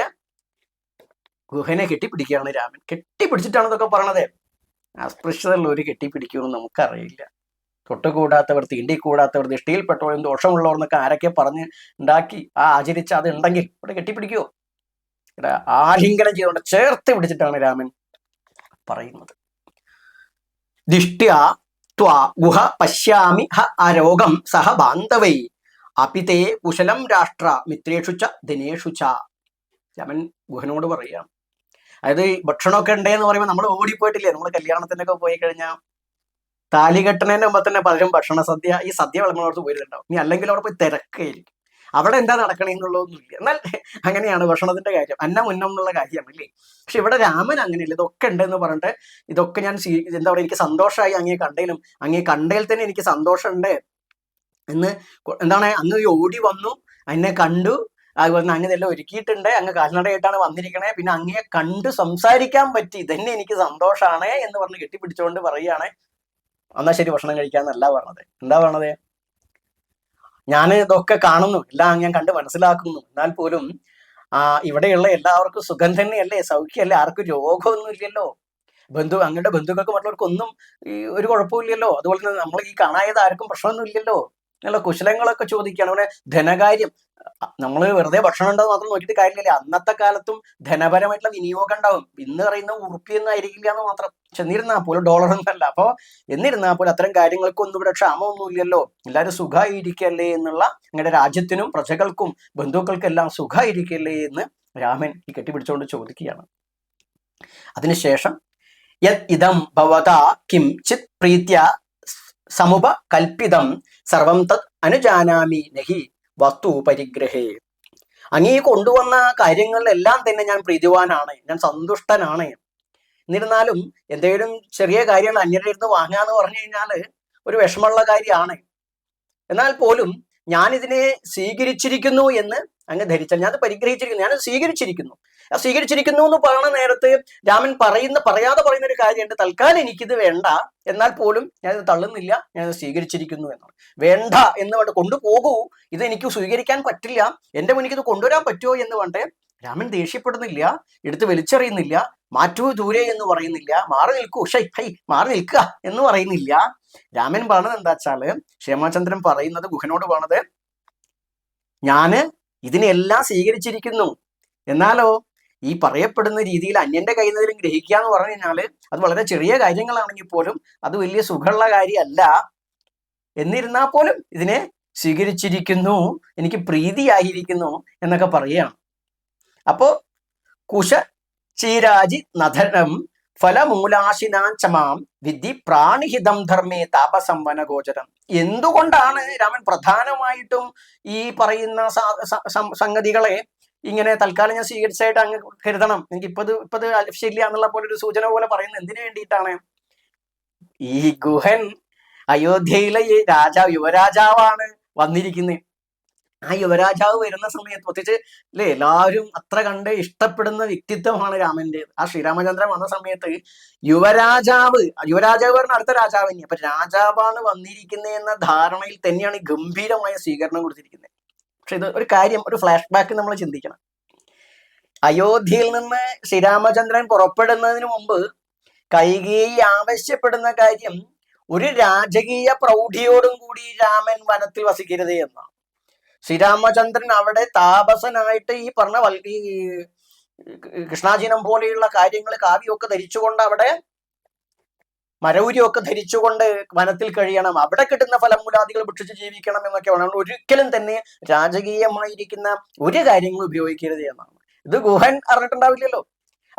ഗുഹനെ കെട്ടിപ്പിടിക്കുകയാണ് രാമൻ. കെട്ടിപ്പിടിച്ചിട്ടാണ് ഇതൊക്കെ പറയണത്. അസ്പൃശ്യതയുള്ളവർ കെട്ടിപ്പിടിക്കുമെന്ന് നമുക്കറിയില്ല. തൊട്ടുകൂടാത്തവർ, തീണ്ടിക്കൂടാത്തവർ, ദൃഷ്ടിയിൽപ്പെട്ടവരും ദോഷമുള്ളവർ എന്നൊക്കെ ആരൊക്കെ പറഞ്ഞ് ഉണ്ടാക്കി ആചരിച്ച് അത് ഉണ്ടെങ്കിൽ ഇവിടെ കെട്ടിപ്പിടിക്കുമോ? ഇവിടെ ആലിംഗനം ചെയ്തുകൊണ്ട് ചേർത്ത് പിടിച്ചിട്ടാണ് രാമൻ പറയുന്നത്. ദിഷ്ട്യാ ത്വാ ഗുഹ പശ്യാമി ഹ അരോഗം സഹ ബാന്ധവൈ അപിതേ കുശലം രാഷ്ട്ര മിത്രേഷു ച ദിനേഷു ച. രാമൻ ഗുഹനോട് പറയാം. അതായത് ഭക്ഷണമൊക്കെ ഉണ്ടെന്ന് പറയുമ്പോൾ നമ്മൾ ഓടിപ്പോയിട്ടില്ലേ? നമ്മൾ കല്യാണത്തിനൊക്കെ പോയി കഴിഞ്ഞാൽ താലി കെട്ടണേന്റെ മുമ്പ് തന്നെ പലരും ഭക്ഷണ സദ്യ, ഈ സദ്യ വിളമ്പുന്നവർക്ക് പോയിട്ടുണ്ടാവും. ഇനി അല്ലെങ്കിൽ അവിടെ പോയി തിരക്കായിരിക്കും. അവിടെ എന്താ നടക്കണേന്നുള്ളതൊന്നുമില്ല. എന്നാൽ അങ്ങനെയാണ് ഭക്ഷണത്തിന്റെ കാര്യം, അന്നം ഉന്നം എന്നുള്ള കാര്യമാണ് അല്ലേ? പക്ഷെ ഇവിടെ രാമൻ അങ്ങനെയല്ല. ഇതൊക്കെ ഉണ്ടെന്ന് പറഞ്ഞിട്ട് ഇതൊക്കെ ഞാൻ എന്താ പറയുക, എനിക്ക് സന്തോഷമായി അങ്ങേ കണ്ടേലും, അങ്ങേ കണ്ടേൽ തന്നെ എനിക്ക് സന്തോഷമുണ്ട് എന്ന് എന്താണ് അങ്ങ് ഓടി വന്നു, എന്നെ കണ്ടു, അതുപോലെ തന്നെ അങ്ങ് ഇതെല്ലാം ഒരുക്കിയിട്ടുണ്ട്, അങ്ങ് കാൽനടയായിട്ടാണ് വന്നിരിക്കണേ, പിന്നെ അങ്ങയെ കണ്ട് സംസാരിക്കാൻ പറ്റി, ഇതന്നെ എനിക്ക് സന്തോഷമാണ് എന്ന് പറഞ്ഞ് കെട്ടിപ്പിടിച്ചുകൊണ്ട് പറയുകയാണ്. എന്നാ ശരി ഭക്ഷണം കഴിക്കാന്നല്ല പറഞ്ഞത്. എന്താ പറഞ്ഞത്? ഞാൻ ഇതൊക്കെ കാണുന്നു, എല്ലാം ഞാൻ കണ്ട് മനസ്സിലാക്കുന്നു, എന്നാൽ പോലും ഇവിടെയുള്ള എല്ലാവർക്കും സുഖം തന്നെയല്ലേ, സൗഖ്യമല്ലേ, ആർക്കും രോഗമൊന്നും ഇല്ലല്ലോ, അങ്ങയുടെ ബന്ധുക്കൾക്ക് മറ്റുള്ളവർക്കൊന്നും ഒരു കുഴപ്പമില്ലല്ലോ, അതുപോലെ തന്നെ നമ്മൾ ഈ കാണായത് ആർക്കും പ്രശ്നമൊന്നും ഇല്ലല്ലോ എന്നുള്ള കുശലങ്ങളൊക്കെ ചോദിക്കുകയാണ്. അവിടെ ധനകാര്യം, നമ്മൾ വെറുതെ ഭക്ഷണം ഉണ്ടോ മാത്രം നോക്കിയിട്ട് കാര്യമില്ല. അന്നത്തെ കാലത്തും ധനപരമായിട്ടുള്ള വിനിയോഗം ഉണ്ടാവും. ഇന്ന് പറയുന്ന ഉറുപ്പിയൊന്നും ആയിരിക്കില്ല എന്ന് മാത്രം. ചെന്നിരുന്നാൽ പോലും ഡോളറൊന്നുമല്ല. അപ്പൊ എന്നിരുന്നാൽ പോലും അത്തരം കാര്യങ്ങൾക്കൊന്നും ഇവിടെ ക്ഷാമമൊന്നും ഇല്ലല്ലോ, എല്ലാവരും സുഖമായിരിക്കല്ലേ എന്നുള്ള, നിങ്ങളുടെ രാജ്യത്തിനും പ്രജകൾക്കും ബന്ധുക്കൾക്കെല്ലാം സുഖമായിരിക്കല്ലേ എന്ന് രാമൻ ഈ കെട്ടിപ്പിടിച്ചുകൊണ്ട് ചോദിക്കുകയാണ്. അതിനുശേഷം യത് ഇതം ഭവതാ കിം ചിത് പ്രീത്യ സമുപ കൽപ്പിതം സർവം തത് അനുജാനാമി നഹി വസ്തു പരിഗ്രഹേ. അങ്ങീ കൊണ്ടുവന്ന കാര്യങ്ങളിലെല്ലാം തന്നെ ഞാൻ പ്രീതിവാനാണ്, ഞാൻ സന്തുഷ്ടനാണ്. എന്നിരുന്നാലും എന്തെങ്കിലും ചെറിയ കാര്യങ്ങൾ അന്യരുടെ അടുത്ത് വാങ്ങാന്ന് പറഞ്ഞു കഴിഞ്ഞാൽ ഒരു വിഷമമുള്ള കാര്യമാണ്. എന്നാൽ പോലും ഞാൻ ഇതിനെ സ്വീകരിച്ചിരിക്കുന്നു എന്ന് അങ്ങ് ധരിച്ചാൽ, ഞാൻ പരിഗ്രഹിച്ചിരിക്കുന്നു, ഞാൻ സ്വീകരിച്ചിരിക്കുന്നു. സ്വീകരിച്ചിരിക്കുന്നു എന്ന് പറയുന്ന നേരത്ത് രാമൻ പറയാതെ പറയുന്ന ഒരു കാര്യമുണ്ട്. തൽക്കാലം എനിക്കിത് വേണ്ട, എന്നാൽ പോലും ഞാനിത് തള്ളുന്നില്ല, ഞാനിത് സ്വീകരിച്ചിരിക്കുന്നു എന്നാണ്. വേണ്ട എന്ന് പറഞ്ഞിട്ട് കൊണ്ടുപോകൂ, ഇത് എനിക്ക് സ്വീകരിക്കാൻ പറ്റില്ല, എന്റെ മുന്നിൽ ഇത് കൊണ്ടുവരാൻ പറ്റുമോ എന്ന് പറഞ്ഞിട്ട് രാമൻ ദേഷ്യപ്പെടുന്നില്ല, എടുത്ത് വലിച്ചെറിയുന്നില്ല, മാറ്റൂ ദൂരെ എന്ന് പറയുന്നില്ല, മാറി നിൽക്കൂ ഹൈ മാറി നിൽക്കുക എന്ന് പറയുന്നില്ല. രാമൻ പറഞ്ഞത് എന്താ വെച്ചാല്, ശ്രീരാമചന്ദ്രൻ പറയുന്നത് ഗുഹനോട് പറഞ്ഞത്, ഞാന് ഇതിനെല്ലാം സ്വീകരിച്ചിരിക്കുന്നു, എന്നാലോ ഈ പറയപ്പെടുന്ന രീതിയിൽ അന്യന്റെ കയ്യിൽ നിന്നും ഗ്രഹിക്കുക എന്ന് പറഞ്ഞു കഴിഞ്ഞാല് അത് വളരെ ചെറിയ കാര്യങ്ങളാണെങ്കിൽ പോലും അത് വലിയ സുഖമുള്ള കാര്യമല്ല. എന്നിരുന്നാൽ പോലും ഇതിനെ സ്വീകരിച്ചിരിക്കുന്നു, എനിക്ക് പ്രീതിയായിരിക്കുന്നു എന്നൊക്കെ പറയുകയാണ്. അപ്പോ കുശ ചീരാജി നധനം ഫലമൂലാശിനാഞ്ചമാം വിധി പ്രാണിഹിതം ധർമ്മേ താപസംവന ഗോചരം. എന്തുകൊണ്ടാണ് രാമൻ പ്രധാനമായിട്ടും ഈ പറയുന്ന സംഗതികളെ ഇങ്ങനെ തൽക്കാലം ഞാൻ സ്വീകരിച്ചായിട്ട് അങ്ങ് കരുതണം, എനിക്ക് ഇപ്പത് ആവശ്യമില്ല എന്നുള്ള പോലെ ഒരു സൂചന പോലെ പറയുന്നത് എന്തിനു വേണ്ടിയിട്ടാണ്? ഈ ഗുഹൻ അയോധ്യയിലെ ഈ യുവരാജാവാണ് വന്നിരിക്കുന്നത്. ആ യുവരാജാവ് വരുന്ന സമയത്ത് പ്രത്യേകിച്ച് അല്ലെ എല്ലാവരും അത്ര കണ്ട് ഇഷ്ടപ്പെടുന്ന വ്യക്തിത്വമാണ് രാമന്റെ. ആ ശ്രീരാമചന്ദ്രൻ വന്ന സമയത്ത് യുവരാജാവ് പറഞ്ഞ അടുത്ത രാജാവ് തന്നെ. അപ്പൊ രാജാവാണ് വന്നിരിക്കുന്നത് എന്ന ധാരണയിൽ തന്നെയാണ് ഗംഭീരമായ സ്വീകരണം കൊടുത്തിരിക്കുന്നത്. പക്ഷെ ഇത് ഒരു കാര്യം, ഒരു ഫ്ലാഷ് ബാക്ക് നമ്മൾ ചിന്തിക്കണം. അയോധ്യയിൽ നിന്ന് ശ്രീരാമചന്ദ്രൻ പുറപ്പെടുന്നതിന് മുമ്പ് കൈകേയി ആവശ്യപ്പെടുന്ന കാര്യം, ഒരു രാജകീയ പ്രൗഢിയോടും കൂടി രാമൻ വനത്തിൽ വസിക്കരുത് എന്നാണ്. ശ്രീരാമചന്ദ്രൻ അവിടെ താപസനായിട്ട് ഈ പറഞ്ഞ ഈ കൃഷ്ണാജിനം പോലെയുള്ള കാര്യങ്ങൾ, കാവ്യമൊക്കെ ധരിച്ചുകൊണ്ട്, അവിടെ മരൗരിയൊക്കെ ധരിച്ചുകൊണ്ട് വനത്തിൽ കഴിയണം, അവിടെ കിട്ടുന്ന ഫലമൂലാദികൾ ഭക്ഷിച്ച് ജീവിക്കണം എന്നൊക്കെ വേണം. ഒരിക്കലും തന്നെ രാജകീയമായിരിക്കുന്ന ഒരു കാര്യങ്ങളും ഉപയോഗിക്കരുത് എന്നാണ്. ഇത് ഗുഹൻ അറിഞ്ഞിട്ടുണ്ടാവില്ലല്ലോ.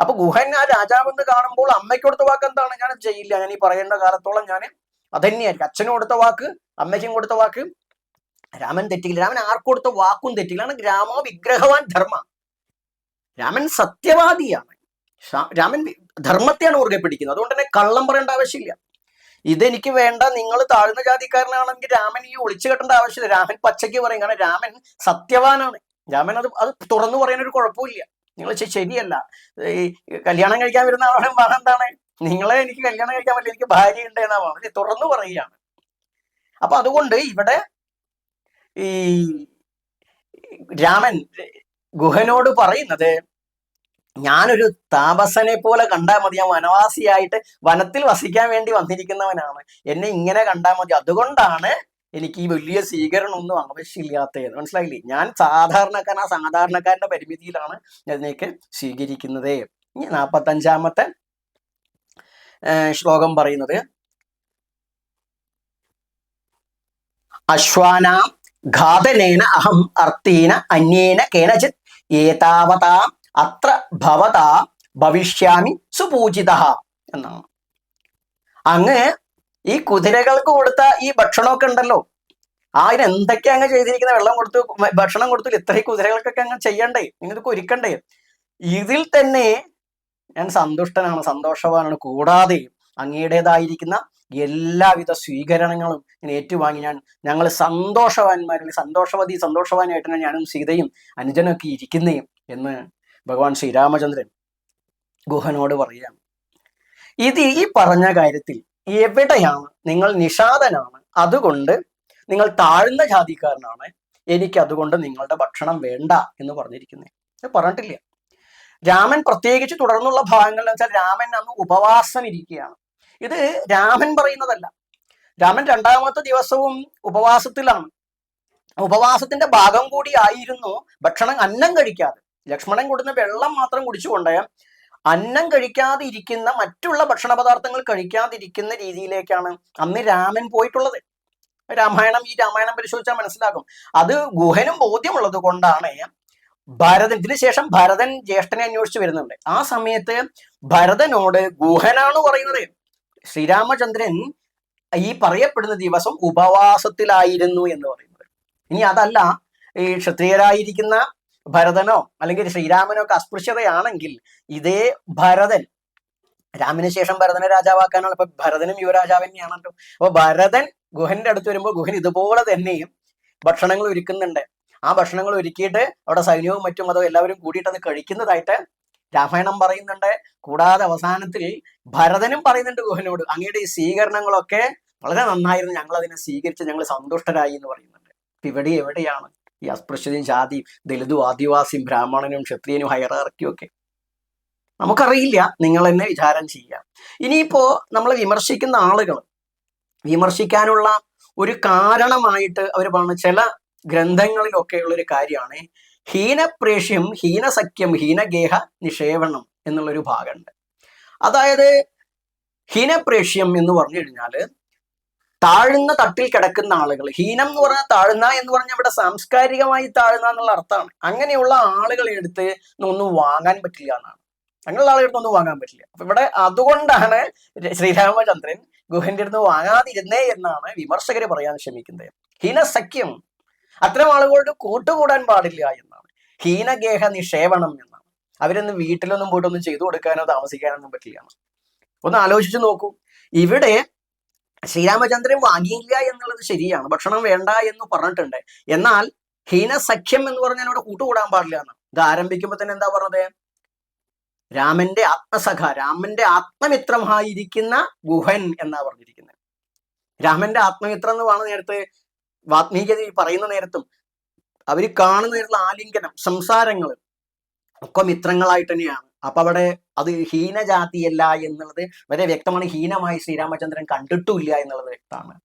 അപ്പൊ ഗുഹൻ ആ രാജാവെന്ന് കാണുമ്പോൾ അമ്മയ്ക്ക് കൊടുത്ത വാക്ക് എന്താണ്? ഞാൻ ചെയ്യില്ല, ഞാൻ ഈ പറയേണ്ട കാലത്തോളം ഞാൻ അതന്നെയായിരിക്കും. അച്ഛനും കൊടുത്ത വാക്ക്, അമ്മയ്ക്കും കൊടുത്ത വാക്ക് രാമൻ തെറ്റില്ല. രാമൻ ആർക്ക് കൊടുത്ത വാക്കും തെറ്റില്ല. രാമോ വിഗ്രഹവാൻ ധർമ്മ. രാമൻ സത്യവാദിയാണ്. രാമൻ ധർമ്മത്തെയാണ് ഊർഗെ പിടിക്കുന്നത്. അതുകൊണ്ട് തന്നെ കള്ളം പറയേണ്ട ആവശ്യമില്ല. ഇതെനിക്ക് വേണ്ട, നിങ്ങൾ താഴ്ന്ന ജാതിക്കാരനാണെങ്കിൽ രാമൻ ഈ ഒളിച്ചു കെട്ടേണ്ട ആവശ്യമില്ല. രാമൻ പച്ചയ്ക്ക് പറയും. കാരണം രാമൻ സത്യവാനാണ്. രാമൻ അത് തുറന്നു പറയാനൊരു കുഴപ്പമില്ല. നിങ്ങൾ ശരിയല്ല, ഈ കല്യാണം കഴിക്കാൻ വരുന്ന ആളെ എന്താണ്, നിങ്ങളെ എനിക്ക് കല്യാണം കഴിക്കാൻ പറ്റില്ല, എനിക്ക് ഭാര്യ ഉണ്ട് എന്നാ പറഞ്ഞത് തുറന്നു പറയുകയാണ്. അപ്പൊ അതുകൊണ്ട് ഇവിടെ ഈ രാമൻ ഗുഹനോട് പറയുന്നത്, ഞാനൊരു താപസനെ പോലെ കണ്ടാൽ മതി, ഞാൻ വനവാസിയായിട്ട് വനത്തിൽ വസിക്കാൻ വേണ്ടി വന്നിരിക്കുന്നവനാണ്, എന്നെ ഇങ്ങനെ കണ്ടാൽ മതി, അതുകൊണ്ടാണ് എനിക്ക് ഈ വലിയ സ്വീകരണമൊന്നും ആവശ്യമില്ലാത്തത്. മനസ്സിലായില്ലേ? ഞാൻ സാധാരണക്കാരൻ, ആ സാധാരണക്കാരന്റെ പരിമിതിയിലാണ് അതിനെയൊക്കെ സ്വീകരിക്കുന്നത്. ഇനി 45-ാമത്തെ ശ്ലോകം പറയുന്നത്, അശ്വാനാം ഘാതനേന അഹം അർത്തീന അന്യേന കേനചിത് ഏതാവതാ അത്ര ഭവതാ ഭവിഷ്യാമി സുപൂജിത എന്നാണ്. അങ്ങ് ഈ കുതിരകൾക്ക് കൊടുത്ത ഈ ഭക്ഷണമൊക്കെ ഉണ്ടല്ലോ, അതിന് എന്തൊക്കെയാ അങ്ങ് ചെയ്തിരിക്കുന്ന, വെള്ളം കൊടുത്തു, ഭക്ഷണം കൊടുത്തു, ഇത്രയും കുതിരകൾക്കൊക്കെ അങ്ങ് ചെയ്യണ്ടേ, നിങ്ങൾക്ക് ഒരുക്കണ്ടേ, ഇതിൽ തന്നെ ഞാൻ സന്തുഷ്ടനാണ്, സന്തോഷവാനാണ്. കൂടാതെ അങ്ങയുടേതായിരിക്കുന്ന എല്ലാവിധ സ്വീകരണങ്ങളും ഇങ്ങനെ ഏറ്റുവാങ്ങി ഞങ്ങൾ സന്തോഷവാന്മാരിൽ സന്തോഷവാനായിട്ടാണ് ഞാനും സീതയും അനുജനൊക്കെ ഇരിക്കുന്നേ എന്ന് ഭഗവാൻ ശ്രീരാമചന്ദ്രൻ ഗുഹനോട് പറയുകയാണ്. ഇത് ഈ പറഞ്ഞ കാര്യത്തിൽ എവിടെയാണ് നിങ്ങൾ നിഷാദനാണ്, അതുകൊണ്ട് നിങ്ങൾ താഴ്ന്ന ജാതിക്കാരനാണ്, എനിക്ക് അതുകൊണ്ട് നിങ്ങളുടെ ഭക്ഷണം വേണ്ട എന്ന് പറഞ്ഞിരിക്കുന്നത് പറഞ്ഞിട്ടില്ല. രാമൻ പ്രത്യേകിച്ച് തുടർന്നുള്ള ഭാഗങ്ങളിൽ വെച്ചാൽ രാമൻ അന്ന് ഉപവാസം ഇരിക്കുകയാണ്. ഇത് രാമൻ പറയുന്നതല്ല, രാമൻ 2-ാമത്തെ ദിവസവും ഉപവാസത്തിലാണ്. ഉപവാസത്തിന്റെ ഭാഗം കൂടി ആയിരുന്നു ഭക്ഷണം, അന്നം കഴിക്കാതെ, ലക്ഷ്മണൻ കൊടുക്കുന്ന വെള്ളം മാത്രം കുടിച്ചുകൊണ്ട് അന്നം കഴിക്കാതെ ഇരിക്കുന്ന, മറ്റുള്ള ഭക്ഷണ പദാർത്ഥങ്ങൾ കഴിക്കാതിരിക്കുന്ന രീതിയിലേക്കാണ് അന്ന് രാമൻ പോയിട്ടുള്ളത്. ഈ രാമായണം പരിശോധിച്ചാൽ മനസ്സിലാകും. അത് ഗുഹനും ബോധ്യമുള്ളത് കൊണ്ടാണ് ഭരതൻ, ഇതിനു ശേഷം ഭരതൻ ജ്യേഷ്ഠനെ അന്വേഷിച്ച് വരുന്നുണ്ട്. ആ സമയത്ത് ഭരതനോട് ഗുഹനാണ് പറയുന്നത്, ശ്രീരാമചന്ദ്രൻ ഈ പറയപ്പെടുന്ന ദിവസം ഉപവാസത്തിലായിരുന്നു എന്ന് പറയുന്നത്. ഇനി അതല്ല, ഈ ക്ഷത്രിയരായിരിക്കുന്ന ഭരതനോ അല്ലെങ്കിൽ ശ്രീരാമനോ ഒക്കെ അസ്പൃശ്യതയാണെങ്കിൽ, ഇതേ ഭരതൻ, രാമന് ശേഷം ഭരതനെ രാജാവാക്കാനാണ്, അപ്പൊ ഭരതനും യുവരാജാവ് തന്നെയാണല്ലോ. അപ്പൊ ഭരതൻ ഗുഹന്റെ അടുത്ത് വരുമ്പോൾ ഗുഹൻ ഇതുപോലെ തന്നെയും ഭക്ഷണങ്ങൾ ഒരുക്കുന്നുണ്ട്. ആ ഭക്ഷണങ്ങൾ ഒരുക്കിയിട്ട് അവിടെ സൈന്യവും മറ്റും അതോ എല്ലാവരും കൂടിയിട്ട് അത് കഴിക്കുന്നതായിട്ട് രാമായണം പറയുന്നുണ്ട്. കൂടാതെ അവസാനത്തിൽ ഭരതനും പറയുന്നുണ്ട് ഗുഹനോട്, അങ്ങയുടെ ഈ സ്വീകരണങ്ങളൊക്കെ വളരെ നന്നായിരുന്നു, ഞങ്ങൾ അതിനെ സ്വീകരിച്ച് ഞങ്ങൾ സന്തുഷ്ടരായി എന്ന് പറയുന്നുണ്ട്. ഇവിടെ എവിടെയാണ് ഈ അസ്പൃശ്യതയും ജാതിയും, ദലിതും ആദിവാസിയും ബ്രാഹ്മണനും ക്ഷത്രിയനും ഹൈറാർക്കിയും ഒക്കെ? നമുക്കറിയില്ല, നിങ്ങൾ തന്നെ വിചാരം ചെയ്യാം. ഇനിയിപ്പോ നമ്മൾ വിമർശിക്കുന്ന ആളുകൾ വിമർശിക്കാനുള്ള ഒരു കാരണമായിട്ട് അവർ പറഞ്ഞ ചില ഗ്രന്ഥങ്ങളിലൊക്കെ ഉള്ളൊരു കാര്യമാണ് ഹീനപ്രേഷ്യം, ഹീനസഖ്യം, ഹീനഗേഹ നിഷേവണം എന്നുള്ളൊരു ഭാഗമുണ്ട്. അതായത് ഹീനപ്രേഷ്യം എന്ന് പറഞ്ഞു കഴിഞ്ഞാൽ താഴ്ന്ന തട്ടിൽ കിടക്കുന്ന ആളുകൾ. ഹീനം എന്ന് പറഞ്ഞാൽ താഴ്ന്ന എന്ന് പറഞ്ഞാൽ ഇവിടെ സാംസ്കാരികമായി താഴ്ന്ന എന്നുള്ള അർത്ഥമാണ്. അങ്ങനെയുള്ള ആളുകളെ എടുത്ത് ഒന്നും വാങ്ങാൻ പറ്റില്ല എന്നാണ്. അങ്ങനെയുള്ള ആളുകൾക്ക് ഒന്നും വാങ്ങാൻ പറ്റില്ല. അപ്പൊ ഇവിടെ അതുകൊണ്ടാണ് ശ്രീരാമചന്ദ്രൻ ഗുഹന്റെ അടുത്ത് വാങ്ങാതിരുന്നേ എന്നാണ് വിമർശകര് പറയാൻ ശ്രമിക്കുന്നത്. ഹീനസഖ്യം, അത്തരം ആളുകളോട് കൂട്ടുകൂടാൻ പാടില്ല എന്നാണ്. ഹീനഗേഹ നിഷേവണം എന്നാണ്. അവരൊന്നും വീട്ടിലൊന്നും പോയിട്ടൊന്നും ചെയ്തു കൊടുക്കാനോ താമസിക്കാനൊന്നും പറ്റില്ല. ഒന്ന് ആലോചിച്ച് നോക്കൂ. ഇവിടെ ശ്രീരാമചന്ദ്രൻ വാങ്ങിയില്ല എന്നുള്ളത് ശരിയാണ്, ഭക്ഷണം വേണ്ട എന്ന് പറഞ്ഞിട്ടുണ്ട്. എന്നാൽ ഹീനസഖ്യം എന്ന് പറഞ്ഞാൽ അവിടെ കൂട്ടുകൂടാൻ പാടില്ല എന്നാണ്. ഇത് ആരംഭിക്കുമ്പോ തന്നെ എന്താ പറഞ്ഞത്? രാമന്റെ ആത്മസഖ, രാമന്റെ ആത്മമിത്രമായിരിക്കുന്ന ഗുഹൻ എന്നാ പറഞ്ഞിരിക്കുന്നത്. രാമന്റെ ആത്മമിത്രം എന്ന് പറഞ്ഞ നേരത്ത് വാത്മീകി പറയുന്ന നേരത്തും അവർ കാണുന്ന നേരത്തുള്ള ആലിംഗനം, സംസാരങ്ങൾ ഒക്കെ മിത്രങ്ങളായിട്ട് തന്നെയാണ്. അപ്പൊ അവിടെ അത് ഹീനജാതിയല്ല എന്നുള്ളത് വളരെ വ്യക്തമാണ്. ഹീനമായി ശ്രീരാമചന്ദ്രൻ കണ്ടിട്ടുമില്ല എന്നുള്ളത് വ്യക്തമാണ്.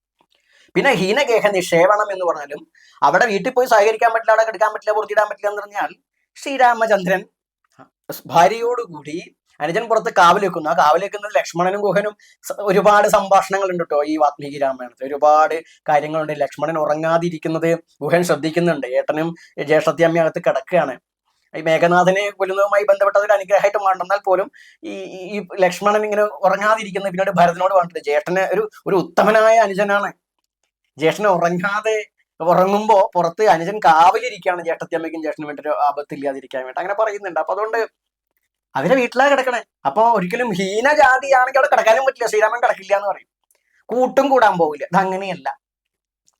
പിന്നെ ഹീനഗേഹ നിഷേവണം എന്ന് പറഞ്ഞാലും അവിടെ വീട്ടിൽ പോയി സഹകരിക്കാൻ പറ്റില്ല, അവിടെ കിടക്കാൻ പറ്റില്ല, പുറത്തിടാൻ പറ്റില്ല എന്ന് പറഞ്ഞാൽ ശ്രീരാമചന്ദ്രൻ ഭാര്യയോടുകൂടി അനുജൻ പുറത്ത് കാവൽ വെക്കുന്നു. ആ കാവൽ വെക്കുന്നത് ലക്ഷ്മണനും ഗുഹനും ഒരുപാട് സംഭാഷണങ്ങൾ ഉണ്ട് കേട്ടോ ഈ വാത്മീകി രാമായണത്തിൽ. ഒരുപാട് കാര്യങ്ങളുണ്ട്. ലക്ഷ്മണൻ ഉറങ്ങാതിരിക്കുന്നത് ഗുഹൻ ശ്രദ്ധിക്കുന്നുണ്ട്. ഏട്ടനും ജ്യേഷ്ഠത്തി അമ്മയും അകത്ത് കിടക്കുകയാണ്. ഈ മേഘനാഥനെ കൊല്ലുന്നതുമായി ബന്ധപ്പെട്ട ഒരു അനുഗ്രഹമായിട്ട് മാറുന്നാൽ പോലും ഈ ലക്ഷ്മണൻ ഇങ്ങനെ ഉറങ്ങാതിരിക്കുന്നത് പിന്നീട് ഭരതനോട് പറഞ്ഞിട്ട്, ജ്യേഷ്ഠന് ഒരു ഉത്തമനായ അനുജനാണ്, ജ്യേഷ്ഠനെ ഉറങ്ങാതെ ഉറങ്ങുമ്പോ പുറത്ത് അനുജൻ കാവലിരിക്കുകയാണ് ജ്യേഷ്ഠത്തി അമ്മയ്ക്കും ജ്യേഷ്ഠനും വേണ്ടി ഒരു ആപത്തില്ലാതിരിക്കാൻ വേണ്ടി അങ്ങനെ പറയുന്നുണ്ട്. അപ്പൊ അതുകൊണ്ട് അവരെ വീട്ടിലാ കിടക്കണേ. അപ്പൊ ഒരിക്കലും ഹീനജാതിയാണെങ്കിൽ അവിടെ കിടക്കാനും പറ്റില്ല, ശ്രീരാമൻ കിടക്കില്ല എന്ന് പറയും, കൂട്ടും കൂടാൻ പോകില്ല. അതങ്ങനെയല്ല.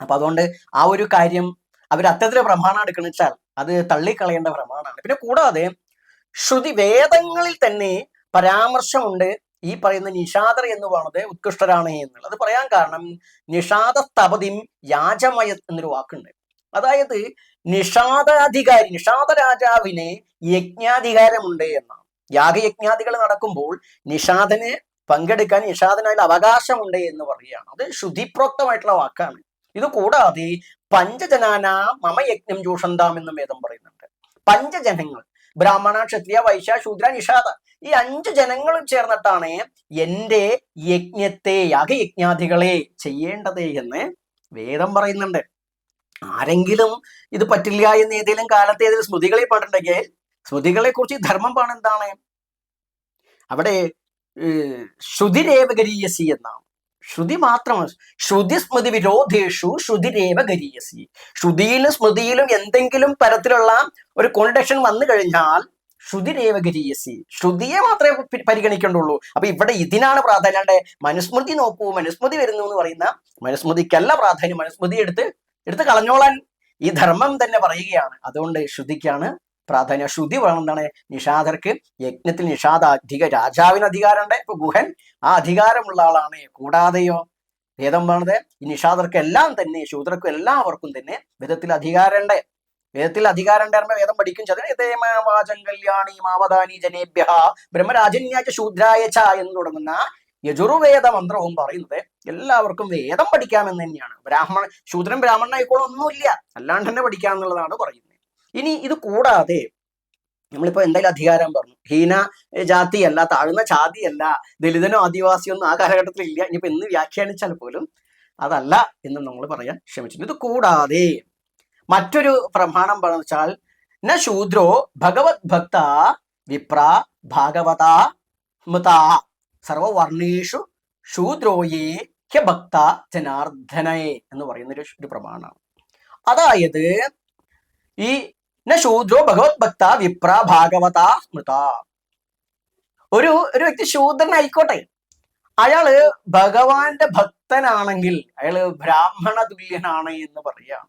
അപ്പൊ അതുകൊണ്ട് ആ ഒരു കാര്യം അവർ അത്തരത്തിലെ പ്രമാണം എടുക്കണെന്ന് വെച്ചാൽ അത് തള്ളിക്കളയേണ്ട പ്രമാണമാണ്. പിന്നെ കൂടാതെ ശ്രുതി വേദങ്ങളിൽ തന്നെ പരാമർശമുണ്ട് ഈ പറയുന്ന നിഷാദർ എന്ന് പറയുന്നത് ഉത്കൃഷ്ടരാണ് എന്നുള്ളത് പറയാൻ കാരണം നിഷാദ സ്ഥപതിം യാജമയ എന്നൊരു വാക്കുണ്ട്. അതായത് നിഷാദാധികാരി, നിഷാദ രാജാവിന് യജ്ഞാധികാരമുണ്ട് എന്നാണ്. യാഗയജ്ഞാദികൾ നടക്കുമ്പോൾ നിഷാദന് പങ്കെടുക്കാൻ നിഷാദനായ അവകാശമുണ്ട് എന്ന് പറയുകയാണ്. അത് ശ്രുതിപ്രോക്തമായിട്ടുള്ള വാക്കാണ്. ഇത് കൂടാതെ പഞ്ചജനാന മമ യജ്ഞം ജൂഷന്താം എന്നും വേദം പറയുന്നുണ്ട്. പഞ്ചജനങ്ങൾ, ബ്രാഹ്മണ, ക്ഷത്രിയ, വൈശ്യ, ശൂദ്ര, നിഷാദ, ഈ 5 ജനങ്ങളും ചേർന്നിട്ടാണ് എന്റെ യജ്ഞത്തെ, യാഗയജ്ഞാദികളെ ചെയ്യേണ്ടത് എന്ന് വേദം പറയുന്നുണ്ട്. ആരെങ്കിലും ഇത് പറ്റില്ല എന്ന് ഏതെങ്കിലും കാലത്ത് ഏതെങ്കിലും സ്മൃതികളിൽ പാടുണ്ടെങ്കിൽ സ്മൃതികളെ കുറിച്ച് ധർമ്മം പാടെന്താണ്? അവിടെ ശ്രുതിരേവ ഗരീയസി എന്നാണ്. ശ്രുതി മാത്രമാണ്. ശ്രുതി സ്മൃതി വിരോധേഷു ശ്രുതിരേവ ഗരീയസി. ശ്രുതിയിലും സ്മൃതിയിലും എന്തെങ്കിലും തരത്തിലുള്ള ഒരു കോണ്ടക്ഷൻ വന്നു കഴിഞ്ഞാൽ ശ്രുതിരേവ ഗരീയസി, ശ്രുതിയെ മാത്രമേ പരിഗണിക്കേണ്ടുള്ളൂ. അപ്പൊ ഇവിടെ ഇതിനാണ് പ്രാധാന്യം. മനുസ്മൃതി നോക്കൂ, മനുസ്മൃതി വരുന്നു എന്ന് പറയുന്ന മനുസ്മൃതിക്കല്ല പ്രാധാന്യം. മനുസ്മൃതി എടുത്ത് കളഞ്ഞോളാൻ ഈ ധർമ്മം തന്നെ പറയുകയാണ്. അതുകൊണ്ട് ശ്രുതിക്കാണ് പ്രാധാന്യം. ശ്രുതി വേണമെന്നാണ് നിഷാദർക്ക്. യജ്ഞത്തിൽ രാജാവിന് അധികാരമുണ്ട്. ഇപ്പൊ ഗുഹൻ ആ അധികാരമുള്ള ആളാണ്. കൂടാതെയോ വേദം പറഞ്ഞത് ഈ നിഷാദർക്ക് എല്ലാം തന്നെ, ശൂദ്രർക്കും എല്ലാവർക്കും തന്നെ വേദത്തിൽ അധികാരമുണ്ട്. വേദത്തിൽ അധികാരം ഉണ്ടായിരുന്ന വേദം പഠിക്കും. വാചം കല്യാണി മാവതാനി ജനേഭ്യ ബ്രഹ്മരാജന്യാച്ച ശൂദ്രായ ച എന്ന് തുടങ്ങുന്ന യജുർവേദ മന്ത്രവും പറയുന്നത് എല്ലാവർക്കും വേദം പഠിക്കാമെന്ന് തന്നെയാണ്. ശൂദ്രൻ ബ്രാഹ്മണനായിക്കോളും ഒന്നുമില്ല, അല്ലാണ്ട് തന്നെ പഠിക്കാമെന്നുള്ളതാണ് പറയുന്നത്. ഇനി ഇത് കൂടാതെ നമ്മളിപ്പോ എന്തായാലും അധികാരം പറഞ്ഞു. ഹീന ജാതിയല്ല, താഴ്ന്ന ജാതിയല്ല, ദലിതനോ ആദിവാസിയോ ഒന്നും ആ കാലഘട്ടത്തിൽ ഇല്ല. ഇനിയിപ്പോ എന്ന് വ്യാഖ്യാനിച്ചാൽ പോലും അതല്ല എന്ന് നമ്മൾ പറയാൻ ശ്രമിച്ചിട്ടുണ്ട്. ഇത് കൂടാതെ മറ്റൊരു പ്രമാണം പറഞ്ഞു വെച്ചാൽ ന ശൂദ്രോ ഭഗവത് ഭക്ത വിപ്ര ഭാഗവത മൃത സർവവർണേഷു ശൂദ്രോയേ ഭക്ത ജനാർദ്ദനയെ എന്ന് പറയുന്ന ഒരു പ്രമാണമാണ്. അതായത് ഈ ന ശൂദ്രോ ഭഗവത് ഭക്ത വിപ്ര ഭാഗവത സ്മൃത, ഒരു വ്യക്തി ശൂദ്രനായിക്കോട്ടെ, അയാള് ഭഗവാന്റെ ഭക്തനാണെങ്കിൽ അയാള് ബ്രാഹ്മണ തുല്യനാണ് എന്ന് പറയുകയാണ്.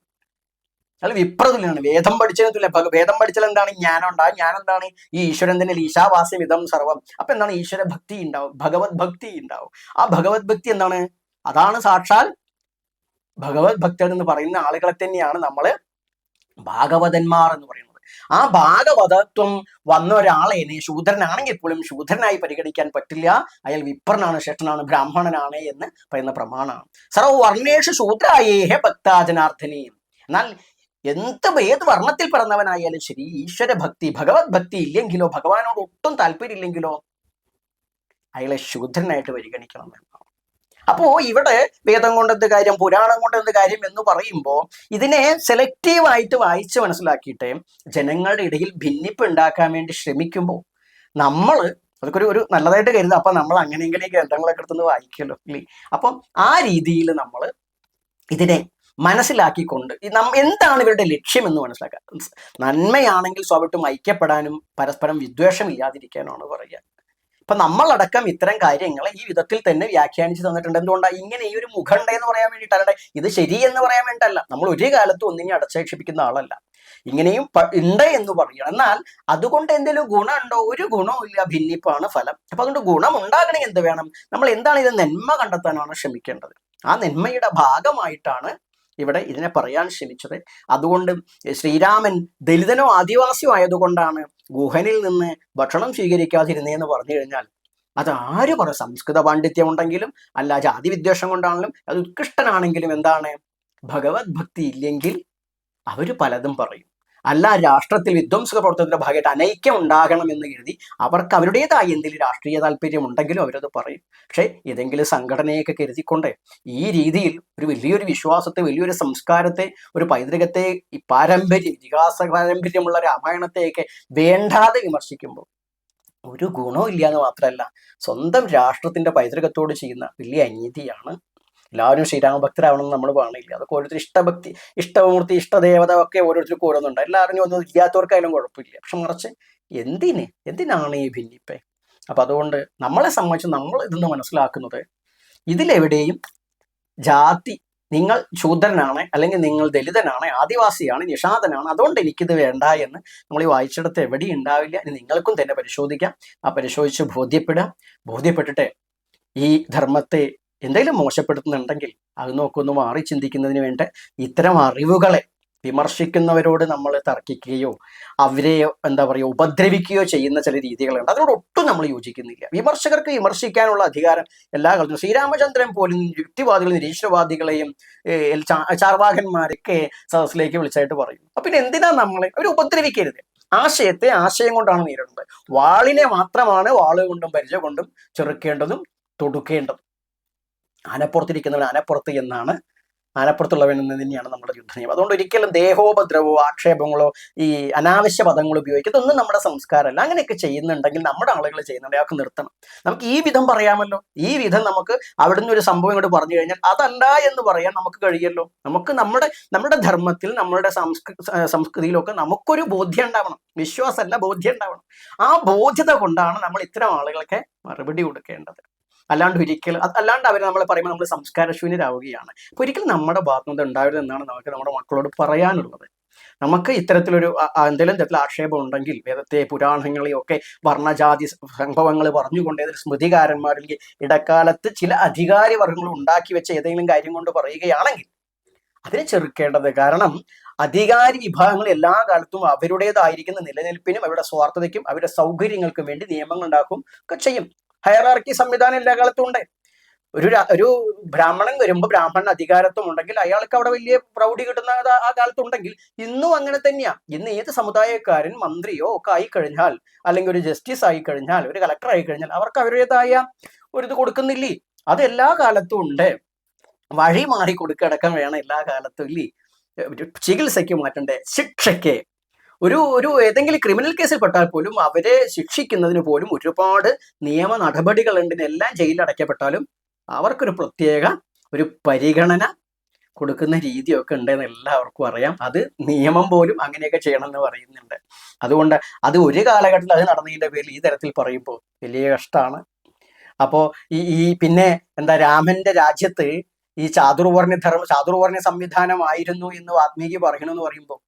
അയാൾ വിപ്രതുല്യനാണ്. വേദം പഠിച്ചതിന് തുല്യ. വേദം പഠിച്ചാൽ എന്താണ്? ജ്ഞാനം ഉണ്ടാകും. ജ്ഞാനം എന്താണ്? ഈ ഈശ്വരൻ തന്നെ ഈശാവാസ്യം ഇതം സർവം. അപ്പൊ എന്താണ്? ഈശ്വര ഭക്തി ഉണ്ടാവും, ഭഗവത് ഭക്തി ഉണ്ടാവും. ആ ഭഗവത് ഭക്തി എന്താണ്? അതാണ് സാക്ഷാൽ ഭഗവത് ഭക്തർ എന്ന് പറയുന്ന ആളുകളെ തന്നെയാണ് നമ്മള് ഭാഗവതന്മാർ എന്ന് പറയുന്നത്. ആ ഭാഗവതത്വം വന്ന ഒരാളെ ശൂദ്രനാണെങ്കിൽ പോലും ശൂദ്രനായി പരിഗണിക്കാൻ പറ്റില്ല. അയാൾ വിപ്രനാണ്, ശ്രേഷ്ഠനാണ്, ബ്രാഹ്മണനാണ് എന്ന് പറയുന്ന പ്രമാണമാണ്. സർവവർണ്ണേഷു ശൂദ്രായേഹ ഭക്താജനാർദ്ദനീയം. എന്നാൽ ഏത് വർണ്ണത്തിൽ പിറന്നവനായാലും ശരി, ഈശ്വര ഭക്തി, ഭഗവത് ഭക്തി ഇല്ലെങ്കിലോ, ഭഗവാനോട് ഒട്ടും താല്പര്യം ഇല്ലെങ്കിലോ അയാളെ ശൂദ്രനായിട്ട് പരിഗണിക്കണം എന്നാണ്. അപ്പോ ഇവിടെ വേദം കൊണ്ട് എന്ത് കാര്യം, പുരാണം കൊണ്ട് എന്ത് കാര്യം എന്ന് പറയുമ്പോൾ ഇതിനെ സെലക്റ്റീവായിട്ട് വായിച്ച് മനസ്സിലാക്കിയിട്ട് ജനങ്ങളുടെ ഇടയിൽ ഭിന്നിപ്പ് ഉണ്ടാക്കാൻ വേണ്ടി ശ്രമിക്കുമ്പോൾ അതൊക്കെ ഒരു നല്ലതായിട്ട് കരുതുക. അപ്പൊ നമ്മൾ അങ്ങനെയെങ്കിലും ഈ ഗ്രന്ഥങ്ങളൊക്കെ എടുത്തുനിന്ന് വായിക്കുമല്ലോ ഇല്ലേ. അപ്പം ആ രീതിയിൽ നമ്മൾ ഇതിനെ മനസ്സിലാക്കിക്കൊണ്ട് എന്താണ് ഇവരുടെ ലക്ഷ്യം എന്ന് മനസ്സിലാക്കുക. നന്മയാണെങ്കിൽ സ്വാഭാവികമായിട്ടും ഐക്യപ്പെടാനും പരസ്പരം വിദ്വേഷമില്ലാതിരിക്കാനുമാണ് പറയുക. അപ്പൊ നമ്മളടക്കം ഇത്തരം കാര്യങ്ങളെ ഈ വിധത്തിൽ തന്നെ വ്യാഖ്യാനിച്ച് തന്നിട്ടുണ്ട്. എന്തുകൊണ്ടാണ്? ഇങ്ങനെ ഈ ഒരു മുഖമുണ്ട് എന്ന് പറയാൻ വേണ്ടിയിട്ടല്ല, ഇത് ശരിയെന്ന് പറയാൻ വേണ്ടിയിട്ടല്ല. നമ്മൾ ഒരു കാലത്തും ഒന്നിനെ അടച്ചേക്ഷിപ്പിക്കുന്ന ആളല്ല. ഇങ്ങനെയും ഉണ്ട് എന്ന് പറയണം. എന്നാൽ അതുകൊണ്ട് എന്തെങ്കിലും ഗുണമുണ്ടോ? ഒരു ഗുണവും ഇല്ല, ഭിന്നിപ്പാണ് ഫലം. അപ്പൊ അതുകൊണ്ട് ഗുണം ഉണ്ടാകണമെങ്കിൽ എന്ത് വേണം? നമ്മൾ എന്താണ് ഇത് നന്മ കണ്ടെത്താനാണ് ശ്രമിക്കേണ്ടത്. ആ നന്മയുടെ ഭാഗമായിട്ടാണ് ഇവിടെ ഇതിനെ പറയാൻ ശ്രമിച്ചത്. അതുകൊണ്ട് ശ്രീരാമൻ ദലിതനോ ആദിവാസിയോ ആയതുകൊണ്ടാണ് ഗുഹനിൽ നിന്ന് ഭക്ഷണം സ്വീകരിക്കാതിരുന്നതെന്ന് പറഞ്ഞു കഴിഞ്ഞാൽ അത് ആര് പറയും? സംസ്കൃത പാണ്ഡിത്യം ഉണ്ടെങ്കിലും അല്ല ജാതി വിദ്വേഷം കൊണ്ടാണെങ്കിലും അത് ഉത്കൃഷ്ടനാണെങ്കിലും എന്താണ്? ഭഗവത് ഭക്തി ഇല്ലെങ്കിൽ അവര് പലതും പറയും. അല്ല രാഷ്ട്രത്തിൽ വിധ്വംസക പ്രവർത്തനത്തിന്റെ ഭാഗമായിട്ട് അനൈക്യം ഉണ്ടാകണം എന്ന് കരുതി അവർക്ക് അവരുടേതായ എന്തെങ്കിലും രാഷ്ട്രീയ താല്പര്യം ഉണ്ടെങ്കിലും അവരത് പറയും. പക്ഷെ ഏതെങ്കിലും സംഘടനയൊക്കെ കരുതിക്കൊണ്ട് ഈ രീതിയിൽ ഒരു വലിയൊരു വിശ്വാസത്തെ, വലിയൊരു സംസ്കാരത്തെ, ഒരു പൈതൃകത്തെ, ഈ ഇതിഹാസ പാരമ്പര്യമുള്ള രാമായണത്തെയൊക്കെ വേണ്ടാതെ വിമർശിക്കുമ്പോൾ ഒരു ഗുണവും ഇല്ല എന്ന് മാത്രമല്ല സ്വന്തം രാഷ്ട്രത്തിന്റെ പൈതൃകത്തോട് ചെയ്യുന്ന വലിയ അനീതിയാണ്. എല്ലാവരും ശ്രീരാമഭക്തരാവണമെന്ന് നമ്മൾ പറയണില്ല. അതൊക്കെ ഓരോരുത്തർ ഇഷ്ടഭക്തി, ഇഷ്ടമൂർത്തി, ഇഷ്ടദേവത ഒക്കെ ഓരോരുത്തർക്ക് ഓരോന്നുണ്ട്. എല്ലാവരും ഒന്നും ഇല്ലാത്തവർക്കായാലും കുഴപ്പമില്ല. പക്ഷെ മറിച്ച് എന്തിനാണ് ഈ ഭിന്നിപ്പ്? അപ്പൊ അതുകൊണ്ട് നമ്മളെ സംബന്ധിച്ച് നമ്മൾ ഇതെന്ന് മനസ്സിലാക്കുന്നത് ഇതിലെവിടെയും ജാതി നിങ്ങൾ ശൂദ്രനാണ്, അല്ലെങ്കിൽ നിങ്ങൾ ദലിതനാണ്, ആദിവാസിയാണ്, നിഷാദനാണ്, അതുകൊണ്ട് എനിക്കിത് വേണ്ട എന്ന് നമ്മൾ ഈ വായിച്ചിടത്ത് എവിടെയും ഉണ്ടാവില്ല. ഇനി നിങ്ങൾക്കും തന്നെ പരിശോധിക്കാം. ആ പരിശോധിച്ച് ബോധ്യപ്പെട്ടിട്ട് ഈ ധർമ്മത്തെ എന്തെങ്കിലും മോശപ്പെടുത്തുന്നുണ്ടെങ്കിൽ അത് നോക്കൊന്ന് മാറി ചിന്തിക്കുന്നതിന് വേണ്ടി ഇത്തരം അറിവുകളെ വിമർശിക്കുന്നവരോട് നമ്മൾ തർക്കിക്കുകയോ അവരെ ഉപദ്രവിക്കുകയോ ചെയ്യുന്ന ചില രീതികളുണ്ട്. അതിനോട് ഒട്ടും നമ്മൾ യോജിക്കുന്നില്ല. വിമർശകർക്ക് വിമർശിക്കാനുള്ള അധികാരം എല്ലാ കാലത്തും. ശ്രീരാമചന്ദ്രൻ പോലും യുക്തിവാദികളെയും നിരീശ്വരവാദികളെയും ചാർവാകന്മാരൊക്കെ സദസ്സിലേക്ക് വിളിച്ചായിട്ട് പറയും. അപ്പൊ പിന്നെ എന്തിനാ നമ്മളെ അവർ ഉപദ്രവിക്കരുത്? ആശയത്തെ ആശയം കൊണ്ടാണ് നേരിടുന്നത്. വാളിനെ മാത്രമാണ് വാള് കൊണ്ടും പരിച കൊണ്ടും ചെറുക്കേണ്ടതും തൊടുക്കേണ്ടതും. ആനപ്പുറത്തിരിക്കുന്നവൻ ആനപ്പുറത്ത് എന്നാണ്, ആനപ്പുറത്തുള്ളവൻ എന്ന് തന്നെയാണ് നമ്മുടെ യുദ്ധനിയമം. അതുകൊണ്ട് ഒരിക്കലും ദേഹോപദ്രവോ ആക്ഷേപങ്ങളോ ഈ അനാവശ്യ പദങ്ങൾ ഉപയോഗിക്കുക ഇതൊന്നും നമ്മുടെ സംസ്കാരമല്ല. അങ്ങനെയൊക്കെ ചെയ്യുന്നുണ്ടെങ്കിൽ നമ്മുടെ ആളുകൾ ചെയ്യുന്നുണ്ടെങ്കിൽ അതൊക്കെ നിർത്തണം. നമുക്ക് ഈ വിധം പറയാമല്ലോ. ഈ വിധം നമുക്ക് അവിടുന്ന് ഒരു സംഭവം ഇങ്ങോട്ട് പറഞ്ഞു കഴിഞ്ഞാൽ അതല്ല എന്ന് പറയാൻ നമുക്ക് കഴിയല്ലോ. നമുക്ക് നമ്മുടെ ധർമ്മത്തിൽ, നമ്മുടെ സംസ്കൃതിയിലൊക്കെ നമുക്കൊരു ബോധ്യം ഉണ്ടാവണം. വിശ്വാസമല്ല, ബോധ്യം ഉണ്ടാവണം. ആ ബോധ്യത കൊണ്ടാണ് നമ്മൾ ഇത്തരം ആളുകൾക്ക് മറുപടി കൊടുക്കേണ്ടത്. അല്ലാണ്ട് അവർ നമ്മളെ പറയുമ്പോൾ നമ്മൾ സംസ്കാരശൂന്യരാവുകയാണ്. അപ്പൊ ഒരിക്കലും നമ്മുടെ ഭാഗത്തുനിന്ന് ഉണ്ടാവരുതെന്നാണ് നമുക്ക് നമ്മുടെ മക്കളോട് പറയാനുള്ളത്. നമുക്ക് ഇത്തരത്തിലൊരു എന്തെങ്കിലും തരത്തിൽ ആക്ഷേപം ഉണ്ടെങ്കിൽ വേദത്തെ, പുരാണങ്ങളെയൊക്കെ വർണ്ണജാതി സംഭവങ്ങൾ പറഞ്ഞുകൊണ്ട് സ്മൃതികാരന്മാരിൽ ഇടക്കാലത്ത് ചില അധികാരി വർഗങ്ങൾ ഉണ്ടാക്കി വെച്ച ഏതെങ്കിലും കാര്യം കൊണ്ട് പറയുകയാണെങ്കിൽ അതിനെ ചെറുക്കേണ്ടത്. കാരണം അധികാരി വിഭാഗങ്ങൾ എല്ലാ കാലത്തും അവരുടേതായിരിക്കുന്ന നിലനിൽപ്പിനും അവരുടെ സ്വാർത്ഥതയ്ക്കും അവരുടെ സൗകര്യങ്ങൾക്കും വേണ്ടി നിയമങ്ങൾ ഉണ്ടാക്കും ഒക്കെ ചെയ്യും. ഹയറാർക്കി സംവിധാനം എല്ലാ കാലത്തും ഉണ്ട്. ഒരു ബ്രാഹ്മണൻ വരുമ്പോൾ ബ്രാഹ്മണൻ അധികാരത്വം ഉണ്ടെങ്കിൽ അയാൾക്ക് അവിടെ വലിയ പ്രൗഢി കിട്ടുന്ന ആ കാലത്തുണ്ടെങ്കിൽ ഇന്നും അങ്ങനെ തന്നെയാ. ഇന്ന് ഏത് സമുദായക്കാരൻ മന്ത്രിയോ ഒക്കെ ആയിക്കഴിഞ്ഞാൽ, അല്ലെങ്കിൽ ഒരു ജസ്റ്റിസ് ആയി കഴിഞ്ഞാൽ, ഒരു കളക്ടർ ആയി കഴിഞ്ഞാൽ അവർക്ക് അവരുടേതായ ഒരു ഇത് കൊടുക്കുന്നില്ലേ? അത് എല്ലാ കാലത്തും ഉണ്ട്. വഴി മാറി കൊടുക്കടക്കം വേണം എല്ലാ കാലത്തും ഇല്ലേ? ചികിത്സയ്ക്ക് മാറ്റണ്ടേ, ശിക്ഷയ്ക്ക് ഒരു ഏതെങ്കിലും ക്രിമിനൽ കേസിൽ പെട്ടാൽ പോലും അവരെ ശിക്ഷിക്കുന്നതിന് പോലും ഒരുപാട് നിയമ നടപടികളുണ്ട്. എല്ലാം ജയിലിൽ അടയ്ക്കപ്പെട്ടാലും അവർക്കൊരു പ്രത്യേക ഒരു പരിഗണന കൊടുക്കുന്ന രീതിയൊക്കെ ഉണ്ടെന്ന് എല്ലാവർക്കും അറിയാം. അത് നിയമം പോലും അങ്ങനെയൊക്കെ ചെയ്യണമെന്ന് പറയുന്നുണ്ട്. അതുകൊണ്ട് അത് ഒരു കാലഘട്ടത്തിൽ അത് നടന്നതിന്റെ പേരിൽ ഈ തരത്തിൽ പറയുമ്പോൾ വലിയ കഷ്ടമാണ്. അപ്പോ പിന്നെ രാമന്റെ രാജ്യത്ത് ഈ ചാതുർവർണ്ണ സംവിധാനമായിരുന്നു എന്ന് വാൽമീകി പറയണമെന്ന് പറയുമ്പോൾ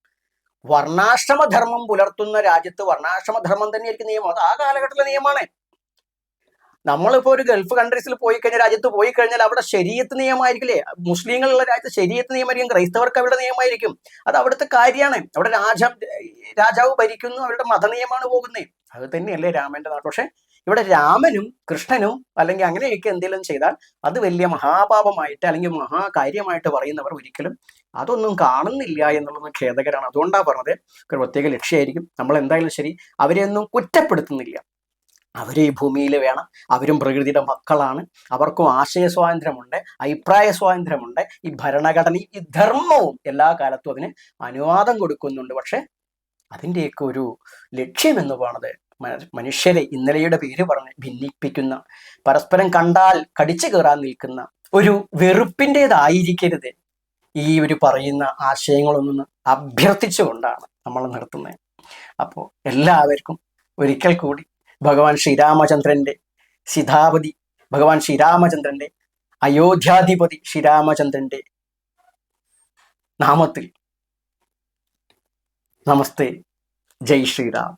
വർണ്ണാശ്രമധർമ്മം പുലർത്തുന്ന രാജ്യത്ത് വർണ്ണാശ്രമധർമ്മം തന്നെയായിരിക്കും നിയമം. അത് ആ കാലഘട്ടത്തിലെ നിയമമാണ്. നമ്മളിപ്പോ ഒരു ഗൾഫ് കൺട്രീസിൽ പോയി കഴിഞ്ഞാൽ, രാജ്യത്ത് പോയി കഴിഞ്ഞാൽ അവിടെ ശരീഅത്ത് നിയമമായിരിക്കില്ലേ? മുസ്ലിങ്ങളുള്ള രാജ്യത്ത് ശരീഅത്ത് നിയമമായിരിക്കും, ക്രൈസ്തവർക്ക് അവരുടെ നിയമമായിരിക്കും. അത് അവിടുത്തെ കാര്യമാണ്. അവിടെ രാജാവ് ഭരിക്കുന്നു, അവരുടെ മതനിയമമാണ് പോകുന്നത്. അത് തന്നെയല്ലേ രാമന്റെ നാട്. പക്ഷെ ഇവിടെ രാമനും കൃഷ്ണനും അല്ലെങ്കിൽ അങ്ങനെയൊക്കെ എന്തെങ്കിലും ചെയ്താൽ അത് വലിയ മഹാപാപമായിട്ട് അല്ലെങ്കിൽ മഹാകാര്യമായിട്ട് പറയുന്നവർ ഒരിക്കലും അതൊന്നും കാണുന്നില്ല എന്നുള്ളത് ഖേദകരമാണ്. അതുകൊണ്ടാണ് പറഞ്ഞത് ഒരു പ്രത്യേക ലക്ഷ്യമായിരിക്കും. നമ്മൾ എന്തായാലും ശരി അവരെയൊന്നും കുറ്റപ്പെടുത്തുന്നില്ല. അവരെ ഈ ഭൂമിയിൽ വേണം. അവരും പ്രകൃതിയുടെ മക്കളാണ്. അവർക്കും ആശയ സ്വാതന്ത്ര്യമുണ്ട്, അഭിപ്രായ സ്വാതന്ത്ര്യമുണ്ട്. ഈ ഭരണഘടനയും ഈ ധർമ്മവും എല്ലാ കാലത്തും അതിന് അനുവാദം കൊടുക്കുന്നുണ്ട്. പക്ഷെ അതിൻ്റെയൊക്കെ ഒരു ലക്ഷ്യം എന്ന് പറയുന്നത് മനുഷ്യരെ ഇന്നലെയുടെ പേര് പറഞ്ഞ് ഭിന്നിപ്പിക്കുന്ന, പരസ്പരം കണ്ടാൽ കടിച്ചു കയറാൻ നിൽക്കുന്ന ഒരു വെറുപ്പിൻ്റെതായിരിക്കരുത് ഈ ഒരു പറയുന്ന ആശയങ്ങളൊന്നും അഭ്യർത്ഥിച്ചുകൊണ്ടാണ് നമ്മൾ നിർത്തുന്നത്. അപ്പോൾ എല്ലാവർക്കും ഒരിക്കൽ കൂടി ഭഗവാൻ ശ്രീരാമചന്ദ്രന്റെ സീതാപതി, ഭഗവാൻ ശ്രീരാമചന്ദ്രന്റെ അയോധ്യാധിപതി ശ്രീരാമചന്ദ്രന്റെ നാമത്തിൽ നമസ്തേ, ജയ് ശ്രീരാം.